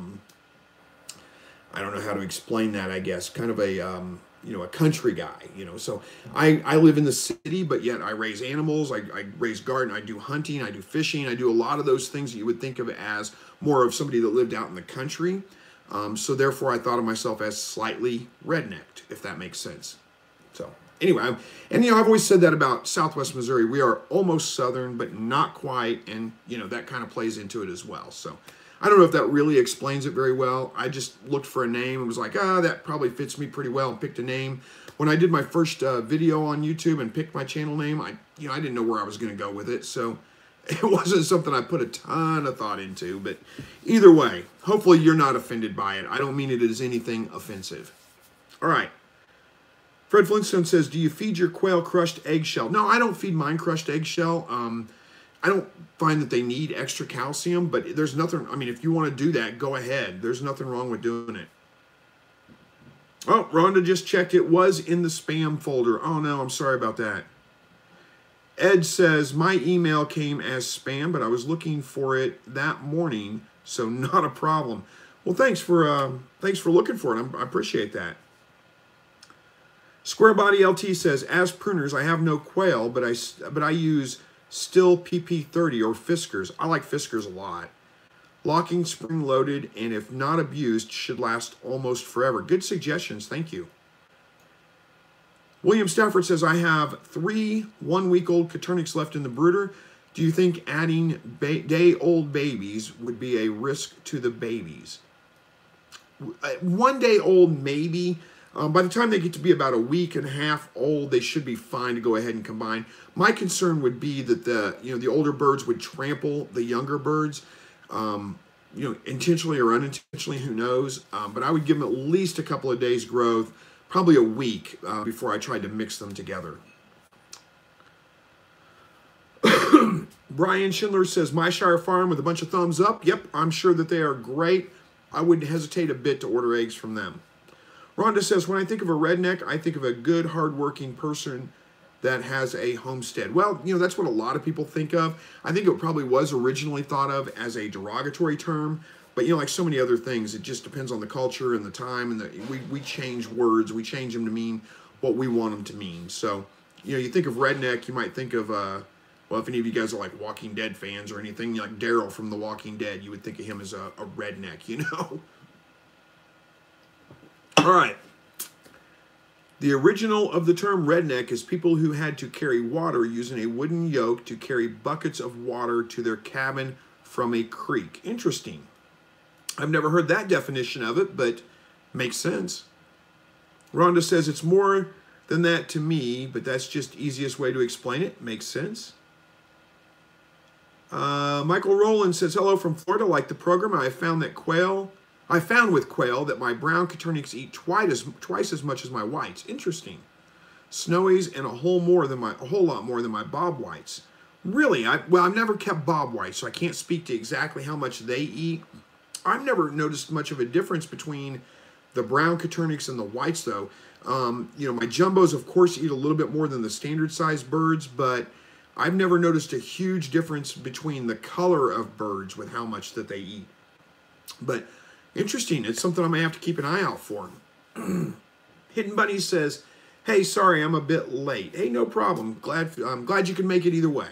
Speaker 1: don't know how to explain that, I guess, kind of a, a country guy, So I live in the city, but yet I raise animals, I raise garden, I do hunting, I do fishing, I do a lot of those things that you would think of as more of somebody that lived out in the country. So therefore I thought of myself as slightly rednecked, if that makes sense. So anyway, and I've always said that about Southwest Missouri. We are almost Southern, but not quite, and that kind of plays into it as well. So I don't know if that really explains it very well. I just looked for a name and was like, that probably fits me pretty well, and picked a name. When I did my first video on YouTube and picked my channel name, I didn't know where I was going to go with it, so it wasn't something I put a ton of thought into. But either way, hopefully you're not offended by it. I don't mean it as anything offensive. All right. Fred Flintstone says, do you feed your quail crushed eggshell? No, I don't feed mine crushed eggshell. I don't find that they need extra calcium, but there's nothing, if you want to do that, go ahead. There's nothing wrong with doing it. Oh, Rhonda just checked. It was in the spam folder. Oh, no, I'm sorry about that. Ed says, my email came as spam, but I was looking for it that morning, so not a problem. Well, thanks for looking for it. I appreciate that. Square Body LT says, as pruners, I have no quail, but I use still PP30 or Fiskars. I like Fiskars a lot. Locking, spring loaded, and if not abused, should last almost forever. Good suggestions. Thank you. William Stafford says, I have 3 one-week-old Coternics left in the brooder. Do you think adding day-old babies would be a risk to the babies? 1 day old, maybe. By the time they get to be about a week and a half old, they should be fine to go ahead and combine. My concern would be that the older birds would trample the younger birds, intentionally or unintentionally, who knows. But I would give them at least a couple of days growth, probably a week, before I tried to mix them together. Brian Schindler says, My Shire Farm with a bunch of thumbs up. Yep, I'm sure that they are great. I wouldn't hesitate a bit to order eggs from them. Rhonda says, when I think of a redneck, I think of a good, hardworking person that has a homestead. Well, that's what a lot of people think of. I think it probably was originally thought of as a derogatory term, but like so many other things, it just depends on the culture and the time, and we change words. We change them to mean what we want them to mean. So, you think of redneck, you might think of, well, if any of you guys are like Walking Dead fans or anything, like Daryl from The Walking Dead, you would think of him as a redneck, All right. The original of the term redneck is people who had to carry water using a wooden yoke to carry buckets of water to their cabin from a creek. Interesting. I've never heard that definition of it, but makes sense. Rhonda says it's more than that to me, but that's just easiest way to explain it. Makes sense. Michael Rowland says, hello from Florida. Like the program, I found with quail that my brown Coternics eat twice as much as my whites. Interesting. Snowies and a whole lot more than my bob whites. Really? I've never kept bob whites, so I can't speak to exactly how much they eat. I've never noticed much of a difference between the brown Coternics and the whites, though. My jumbos, of course, eat a little bit more than the standard-sized birds, but I've never noticed a huge difference between the color of birds with how much that they eat. But interesting. It's something I'm going to have to keep an eye out for. Hidden Bunny says, hey, sorry, I'm a bit late. Hey, no problem. I'm glad you can make it either way.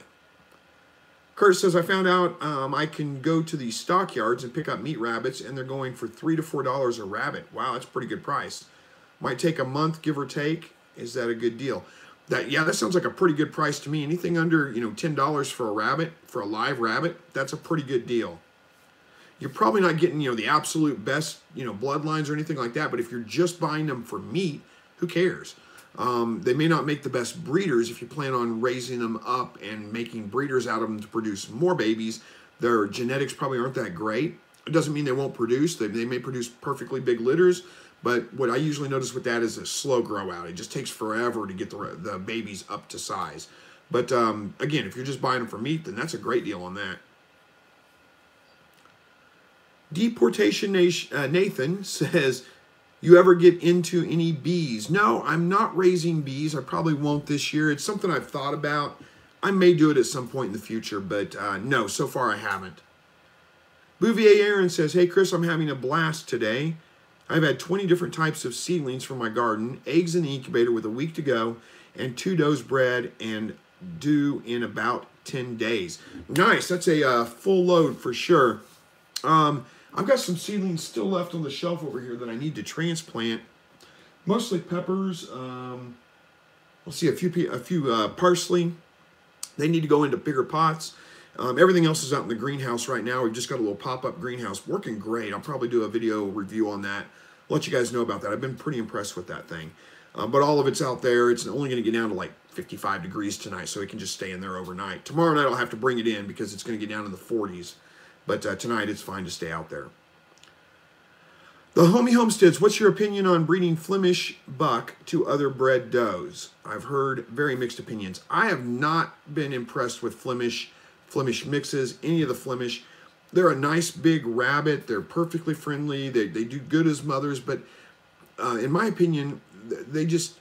Speaker 1: Kurt says, I found out I can go to the stockyards and pick up meat rabbits, and they're going for $3 to $4 a rabbit. Wow, that's a pretty good price. Might take a month, give or take. Is that a good deal? That sounds like a pretty good price to me. Anything under, $10 for a rabbit, for a live rabbit, that's a pretty good deal. You're probably not getting, the absolute best, bloodlines or anything like that, but if you're just buying them for meat, who cares? They may not make the best breeders if you plan on raising them up and making breeders out of them to produce more babies. Their genetics probably aren't that great. It doesn't mean they won't produce. They may produce perfectly big litters, but what I usually notice with that is a slow grow out. It just takes forever to get the babies up to size. But again, if you're just buying them for meat, then that's a great deal on that. Deportation Nathan says, you ever get into any bees? No, I'm not raising bees. I probably won't this year. It's something I've thought about. I may do it at some point in the future, but no, so far I haven't. Bouvier Aaron says, hey Chris, I'm having a blast today. I've had 20 different types of seedlings from my garden, eggs in the incubator with a week to go, and 2 does bred and due in about 10 days. Nice, that's a full load for sure. I've got some seedlings still left on the shelf over here that I need to transplant. Mostly peppers. Let's see, a few parsley. They need to go into bigger pots. Everything else is out in the greenhouse right now. We've just got a little pop-up greenhouse working great. I'll probably do a video review on that. Let you guys know about that. I've been pretty impressed with that thing. But all of it's out there. It's only going to get down to like 55 degrees tonight, so it can just stay in there overnight. Tomorrow night I'll have to bring it in because it's going to get down to the 40s. But tonight it's fine to stay out there. The Homie Homesteads, what's your opinion on breeding Flemish buck to other bred does? I've heard very mixed opinions. I have not been impressed with Flemish mixes, any of the Flemish. They're a nice big rabbit. They're perfectly friendly. They do good as mothers, but in my opinion,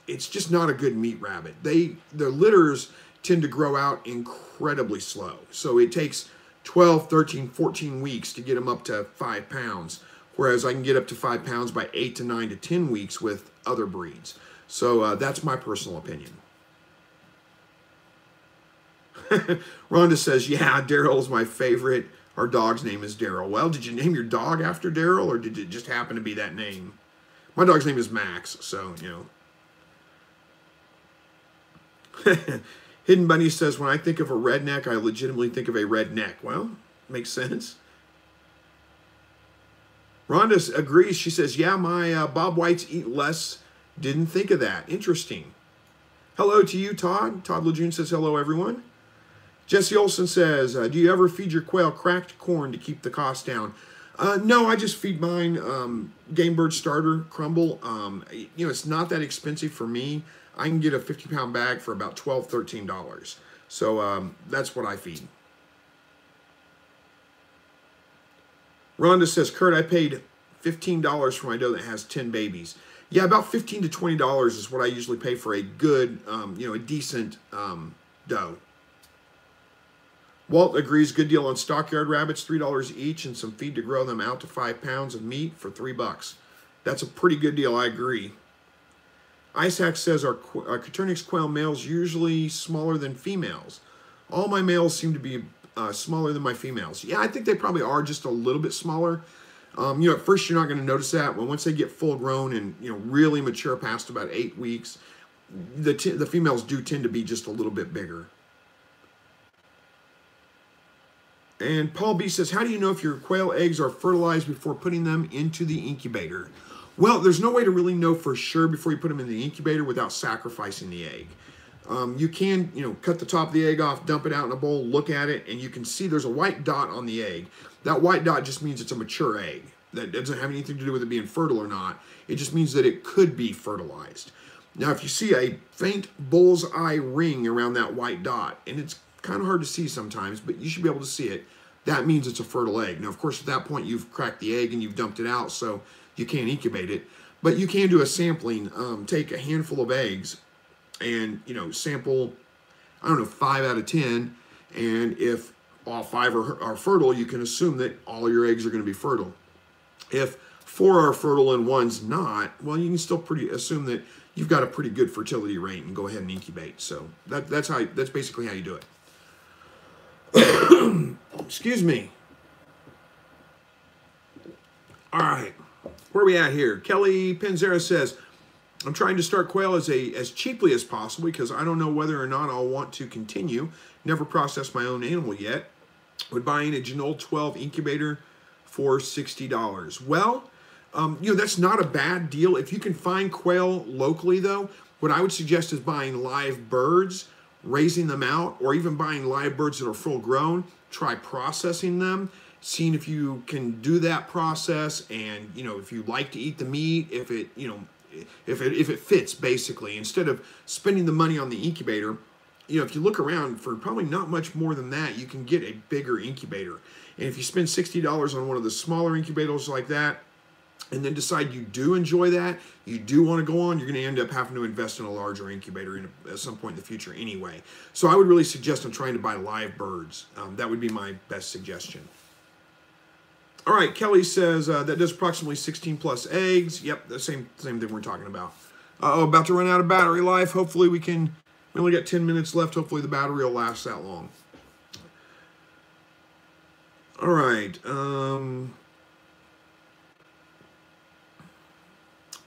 Speaker 1: it's just not a good meat rabbit. Their litters tend to grow out incredibly slow. So it takes 12, 13, 14 weeks to get them up to 5 pounds. Whereas I can get up to 5 pounds by 8 to 9 to 10 weeks with other breeds. So that's my personal opinion. Rhonda says, yeah, Daryl's my favorite. Our dog's name is Daryl. Well, did you name your dog after Daryl, or did it just happen to be that name? My dog's name is Max, so, Hidden Bunny says, when I think of a redneck, I legitimately think of a redneck. Well, makes sense. Rhonda agrees. She says, yeah, my Bob Whites eat less. Didn't think of that. Interesting. Hello to you, Todd. Todd Lejeune says, hello, everyone. Jesse Olson says, do you ever feed your quail cracked corn to keep the cost down? No, I just feed mine Game Bird Starter Crumble. It's not that expensive for me. I can get a 50-pound bag for about $12, $13. So that's what I feed. Rhonda says, Kurt, I paid $15 for my doe that has 10 babies. Yeah, about $15 to $20 is what I usually pay for a good, a decent doe. Walt agrees, good deal on stockyard rabbits, $3 each, and some feed to grow them out to 5 pounds of meat for $3. That's a pretty good deal, I agree. Isaac says, our Coturnix quail males usually smaller than females. All my males seem to be smaller than my females. Yeah, I think they probably are just a little bit smaller. At first you're not going to notice that, but once they get full grown and really mature past about 8 weeks, the females do tend to be just a little bit bigger. And Paul B says, how do you know if your quail eggs are fertilized before putting them into the incubator? Well, there's no way to really know for sure before you put them in the incubator without sacrificing the egg. You can, cut the top of the egg off, dump it out in a bowl, look at it, and you can see there's a white dot on the egg. That white dot just means it's a mature egg. That doesn't have anything to do with it being fertile or not. It just means that it could be fertilized. Now, if you see a faint bullseye ring around that white dot, and it's kind of hard to see sometimes, but you should be able to see it, that means it's a fertile egg. Now, of course, at that point, you've cracked the egg and you've dumped it out, so you can't incubate it. But you can do a sampling, take a handful of eggs, and sample, 5 out of 10, and if all 5 are fertile, you can assume that all your eggs are going to be fertile. If 4 are fertile and 1's not, well, you can still assume that you've got a pretty good fertility rate and go ahead and incubate. So that's basically how you do it. Excuse me. All right, where are we at here? Kelly Penzera says, I'm trying to start quail as cheaply as possible because I don't know whether or not I'll want to continue. Never processed my own animal yet. Would buying a Genold 12 incubator for $60. Well, you know, that's not a bad deal. If you can find quail locally, though, what I would suggest is buying live birds, raising them out, or even buying live birds that are full grown. Try processing them, seeing if you can do that process, and you know, if you like to eat the meat, if it, you know, if it fits, basically. Instead of spending the money on the incubator, you know, if you look around for probably not much more than that, you can get a bigger incubator. And if you spend $60 on one of the smaller incubators like that, and then decide you do enjoy that, you do want to go on, you're going to end up having to invest in a larger incubator at some point in the future anyway. So I would really suggest I'm trying to buy live birds. That would be my best suggestion. All right, Kelly says that does approximately 16 plus eggs. Yep, the same thing we're talking about. About to run out of battery life. Hopefully we only got 10 minutes left. Hopefully the battery will last that long. All right.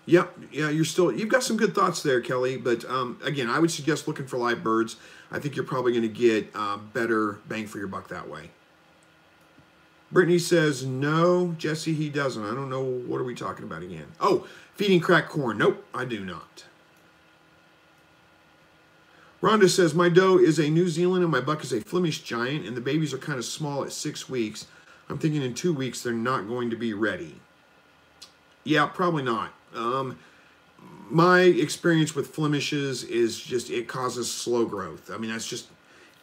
Speaker 1: Yep, yeah, you've got some good thoughts there, Kelly, but again, I would suggest looking for live birds. I think you're probably going to get better bang for your buck that way. Brittany says, no, Jesse, he doesn't. I don't know, what are we talking about again? Oh, feeding cracked corn. Nope, I do not. Rhonda says, my doe is a New Zealand and my buck is a Flemish giant, and the babies are kind of small at 6 weeks. I'm thinking in 2 weeks they're not going to be ready. Yeah, probably not. My experience with Flemishes is just, it causes slow growth. I mean, that's just,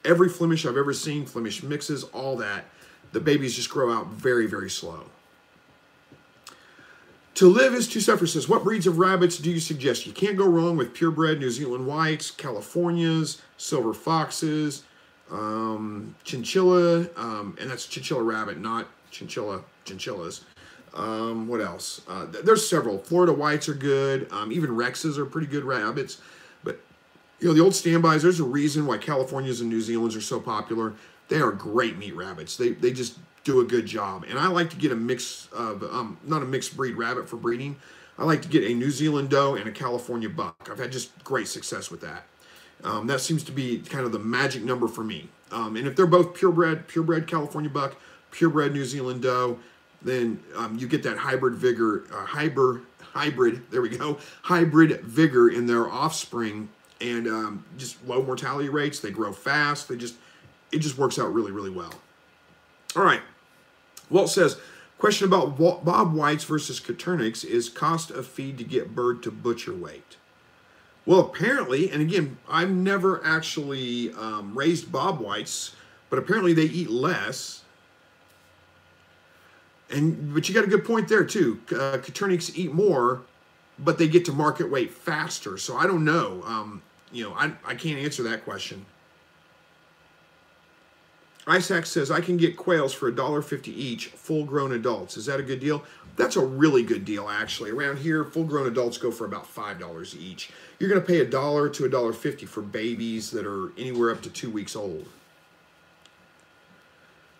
Speaker 1: every Flemish I've ever seen, Flemish mixes, all that, the babies just grow out very, very slow. To live is to suffer says, what breeds of rabbits do you suggest? You can't go wrong with purebred New Zealand whites, Californias, silver foxes, chinchilla, and that's chinchilla rabbit, not chinchillas. What else? There's several. Florida whites are good. Even Rexes are pretty good rabbits. But, you know, the old standbys, there's a reason why Californias and New Zealands are so popular. They are great meat rabbits. They just do a good job. And I like to get a mix of, not a mixed breed rabbit for breeding. I like to get a New Zealand doe and a California buck. I've had just great success with that. That seems to be kind of the magic number for me. And if they're both purebred California buck, purebred New Zealand doe, then you get that hybrid vigor in their offspring, and just low mortality rates. They grow fast. It just works out really, really well. All right. Walt says, question about bob whites versus Coturnix is cost of feed to get bird to butcher weight. Well, apparently, and again, I've never actually raised bob whites, but apparently they eat less. But you got a good point there too. Coturnix eat more, but they get to market weight faster. So I don't know. You know, I can't answer that question. Isaac says, I can get quails for $1.50 each, full-grown adults. Is that a good deal? That's a really good deal, actually. Around here, full-grown adults go for about $5 each. You're going to pay $1 to $1.50 for babies that are anywhere up to 2 weeks old.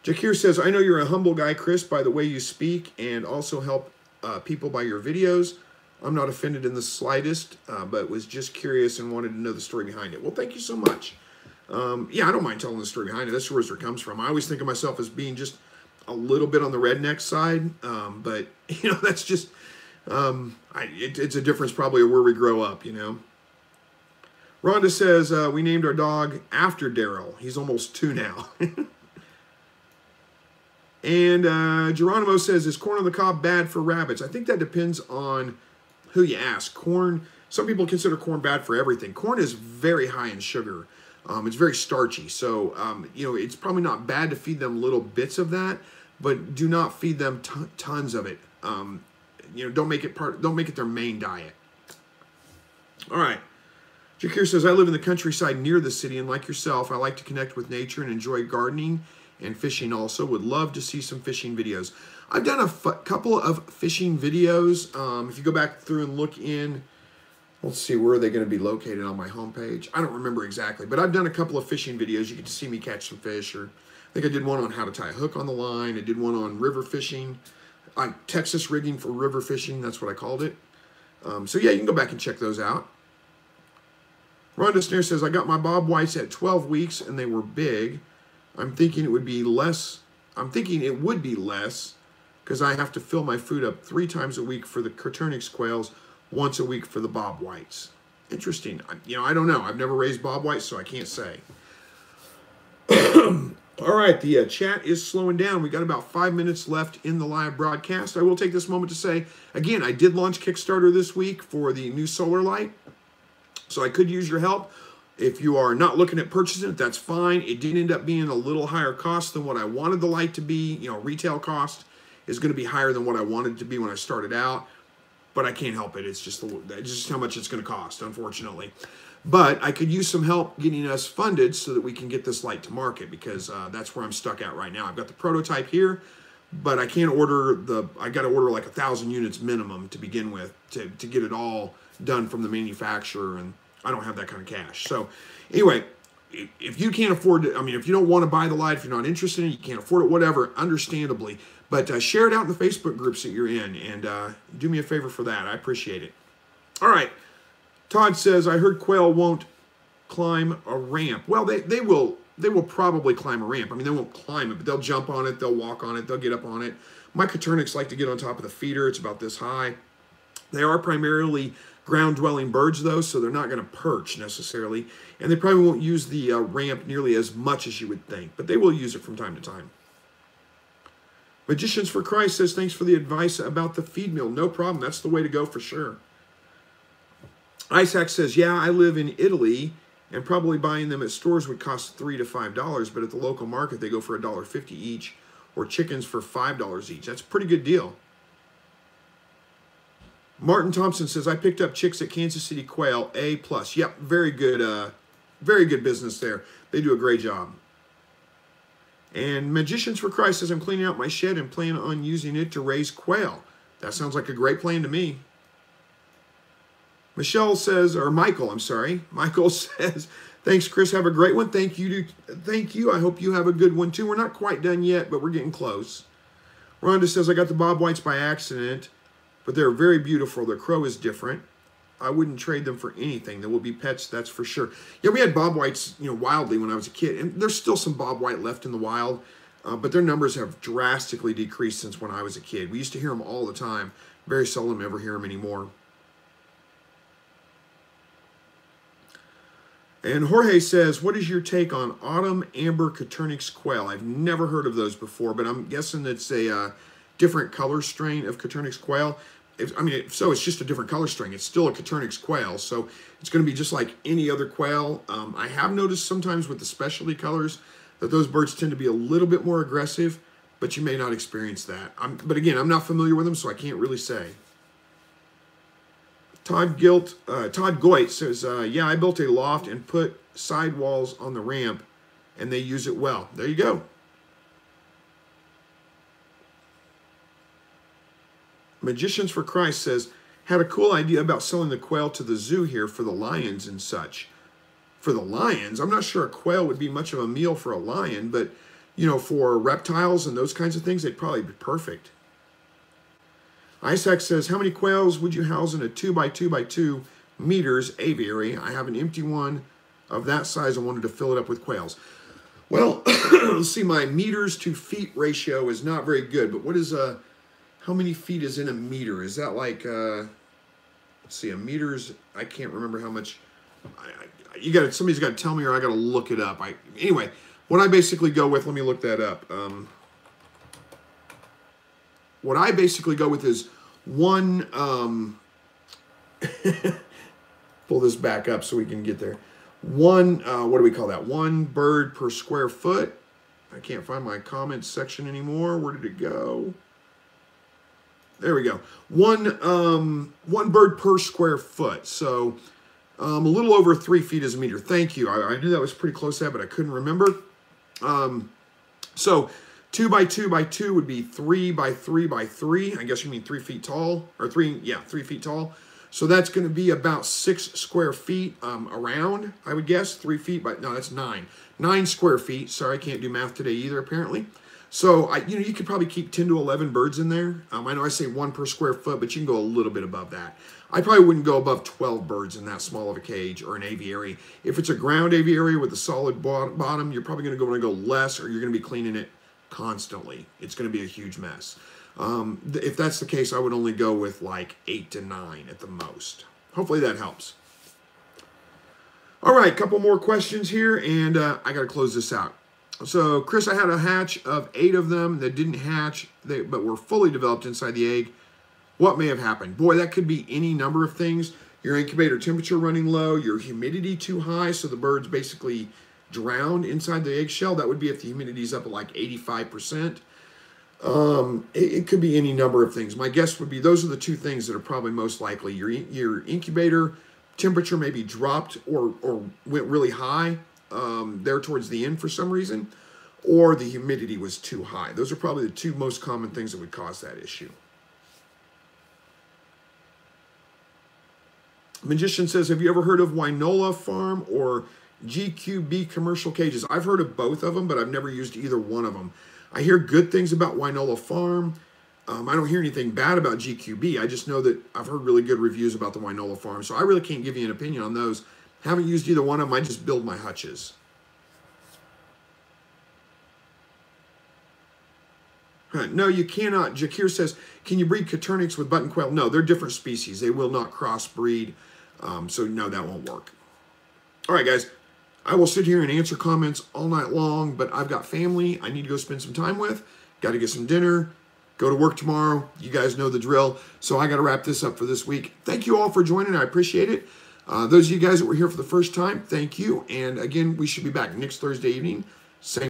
Speaker 1: Jakir says, I know you're a humble guy, Chris, by the way you speak, and also help people by your videos. I'm not offended in the slightest, but was just curious and wanted to know the story behind it. Well, thank you so much. Yeah, I don't mind telling the story behind it. That's where it comes from. I always think of myself as being just a little bit on the redneck side, but, you know, that's just, it's a difference probably of where we grow up, you know. Rhonda says, we named our dog after Daryl. He's almost 2 now. And Geronimo says, is corn on the cob bad for rabbits? I think that depends on who you ask. Corn, some people consider corn bad for everything. Corn is very high in sugar. It's very starchy. So, you know, it's probably not bad to feed them little bits of that, but do not feed them tons of it. You know, don't make it their main diet. All right. Jakir says, I live in the countryside near the city, and like yourself, I like to connect with nature and enjoy gardening and fishing also. Would love to see some fishing videos. I've done a couple of fishing videos. If you go back through and look in, let's see, where are they going to be located on my homepage? I don't remember exactly, but I've done a couple of fishing videos. You get to see me catch some fish, or I think I did one on how to tie a hook on the line. I did one on river fishing, Texas rigging for river fishing. That's what I called it. So yeah, you can go back and check those out. Rhonda Snare says, I got my bob whites at 12 weeks and they were big. I'm thinking it would be less. I'm thinking it would be less because I have to fill my food up 3 times a week for the Coturnix quails, once a week for the bob whites. Interesting. You know, I don't know. I've never raised bob whites, so I can't say. All right, the chat is slowing down. We got about 5 minutes left in the live broadcast. I will take this moment to say, again, I did launch Kickstarter this week for the new solar light, so I could use your help. If you are not looking at purchasing it, that's fine. It did end up being a little higher cost than what I wanted the light to be. You know, retail cost is going to be higher than what I wanted it to be when I started out, but I can't help it. It's just how much it's going to cost, unfortunately. But I could use some help getting us funded so that we can get this light to market, because that's where I'm stuck at right now. I've got the prototype here, but I can't order I got to order like 1,000 units minimum to begin with to get it all done from the manufacturer, and I don't have that kind of cash. So anyway, if you can't afford it, I mean, if you don't want to buy the light, if you're not interested in it, you can't afford it, whatever, understandably. But share it out in the Facebook groups that you're in, and do me a favor for that. I appreciate it. All right. Todd says, I heard quail won't climb a ramp. Well, they will probably climb a ramp. I mean, they won't climb it, but they'll jump on it, they'll walk on it, they'll get up on it. My Coturnix like to get on top of the feeder. It's about this high. They are primarily ground-dwelling birds, though, so they're not going to perch necessarily. And they probably won't use the ramp nearly as much as you would think, but they will use it from time to time. Magicians for Christ says, thanks for the advice about the feed mill. No problem. That's the way to go for sure. Isaac says, yeah, I live in Italy, and probably buying them at stores would cost $3 to $5, but at the local market, they go for $1.50 each, or chickens for $5 each. That's a pretty good deal. Martin Thompson says, I picked up chicks at Kansas City Quail, A+. Yep, very good business there. They do a great job. And Magicians for Christ says, I'm cleaning out my shed and plan on using it to raise quail. That sounds like a great plan to me. Michael says, thanks, Chris. Have a great one. Thank you. I hope you have a good one, too. We're not quite done yet, but we're getting close. Rhonda says, I got the bob whites by accident, but they're very beautiful. Their crow is different. I wouldn't trade them for anything. They will be pets, that's for sure. Yeah, we had bob whites, wildly when I was a kid, and there's still some bob white left in the wild, but their numbers have drastically decreased since when I was a kid. We used to hear them all the time. Very seldom ever hear them anymore. And Jorge says, what is your take on autumn amber Coturnix quail? I've never heard of those before, but I'm guessing it's a different color strain of Coturnix quail. So it's just a different color strain. It's still a Coturnix quail, so it's going to be just like any other quail. I have noticed sometimes with the specialty colors that those birds tend to be a little bit more aggressive, but you may not experience that. But again, I'm not familiar with them, so I can't really say. Todd Goit says, yeah, I built a loft and put sidewalls on the ramp, and they use it well. There you go. Magicians for Christ says, had a cool idea about selling the quail to the zoo here for the lions and such. For the lions? I'm not sure a quail would be much of a meal for a lion, but, for reptiles and those kinds of things, they'd probably be perfect. Isaac says, how many quails would you house in a 2x2x2 meters aviary? I have an empty one of that size. I wanted to fill it up with quails. Well, let's see, my meters to feet ratio is not very good, but what is how many feet is in a meter? Is that like, let's see, a meter's, I can't remember how much, somebody's got to tell me or I got to look it up. Anyway, what I basically go with, let me look that up. What I basically go with is one, pull this back up so we can get there. One, what do we call that? One bird per square foot. I can't find my comments section anymore. Where did it go? There we go. One bird per square foot. So a little over 3 feet is a meter. Thank you. I knew that was pretty close to that, but I couldn't remember. So 2x2x2 would be 3x3x3. I guess you mean 3 feet tall, or 3 feet tall. So that's going to be about 6 square feet around, I would guess. 3 feet by, no, that's 9. 9 square feet. Sorry, I can't do math today either, apparently. So, you could probably keep 10 to 11 birds in there. I know I say 1 per square foot, but you can go a little bit above that. I probably wouldn't go above 12 birds in that small of a cage or an aviary. If it's a ground aviary with a solid bottom, you're probably going to want to go less, or you're going to be cleaning it constantly. It's going to be a huge mess. If that's the case, I would only go with like 8 to 9 at the most. Hopefully that helps. All right, a couple more questions here, and I got to close this out. So, Chris, I had a hatch of 8 of them that didn't hatch, but were fully developed inside the egg. What may have happened? Boy, that could be any number of things. Your incubator temperature running low, your humidity too high, so the birds basically drowned inside the eggshell. That would be if the humidity is up at like 85%. It could be any number of things. My guess would be those are the 2 things that are probably most likely. Your incubator temperature maybe dropped or went really high there towards the end for some reason, or the humidity was too high. Those are probably the 2 most common things that would cause that issue. Magician says, have you ever heard of Winola Farm or GQB commercial cages? I've heard of both of them, but I've never used either one of them. I hear good things about Winola Farm. I don't hear anything bad about GQB. I just know that I've heard really good reviews about the Winola Farm, so I really can't give you an opinion on those. Haven't used either one of them. I just build my hutches. No, you cannot. Jakir says, can you breed Coturnics with button quail? No, they're different species. They will not crossbreed. So no, that won't work. All right, guys. I will sit here and answer comments all night long, but I've got family I need to go spend some time with. Got to get some dinner. Go to work tomorrow. You guys know the drill. So I got to wrap this up for this week. Thank you all for joining. I appreciate it. Those of you guys that were here for the first time, thank you. And again, we should be back next Thursday evening. Same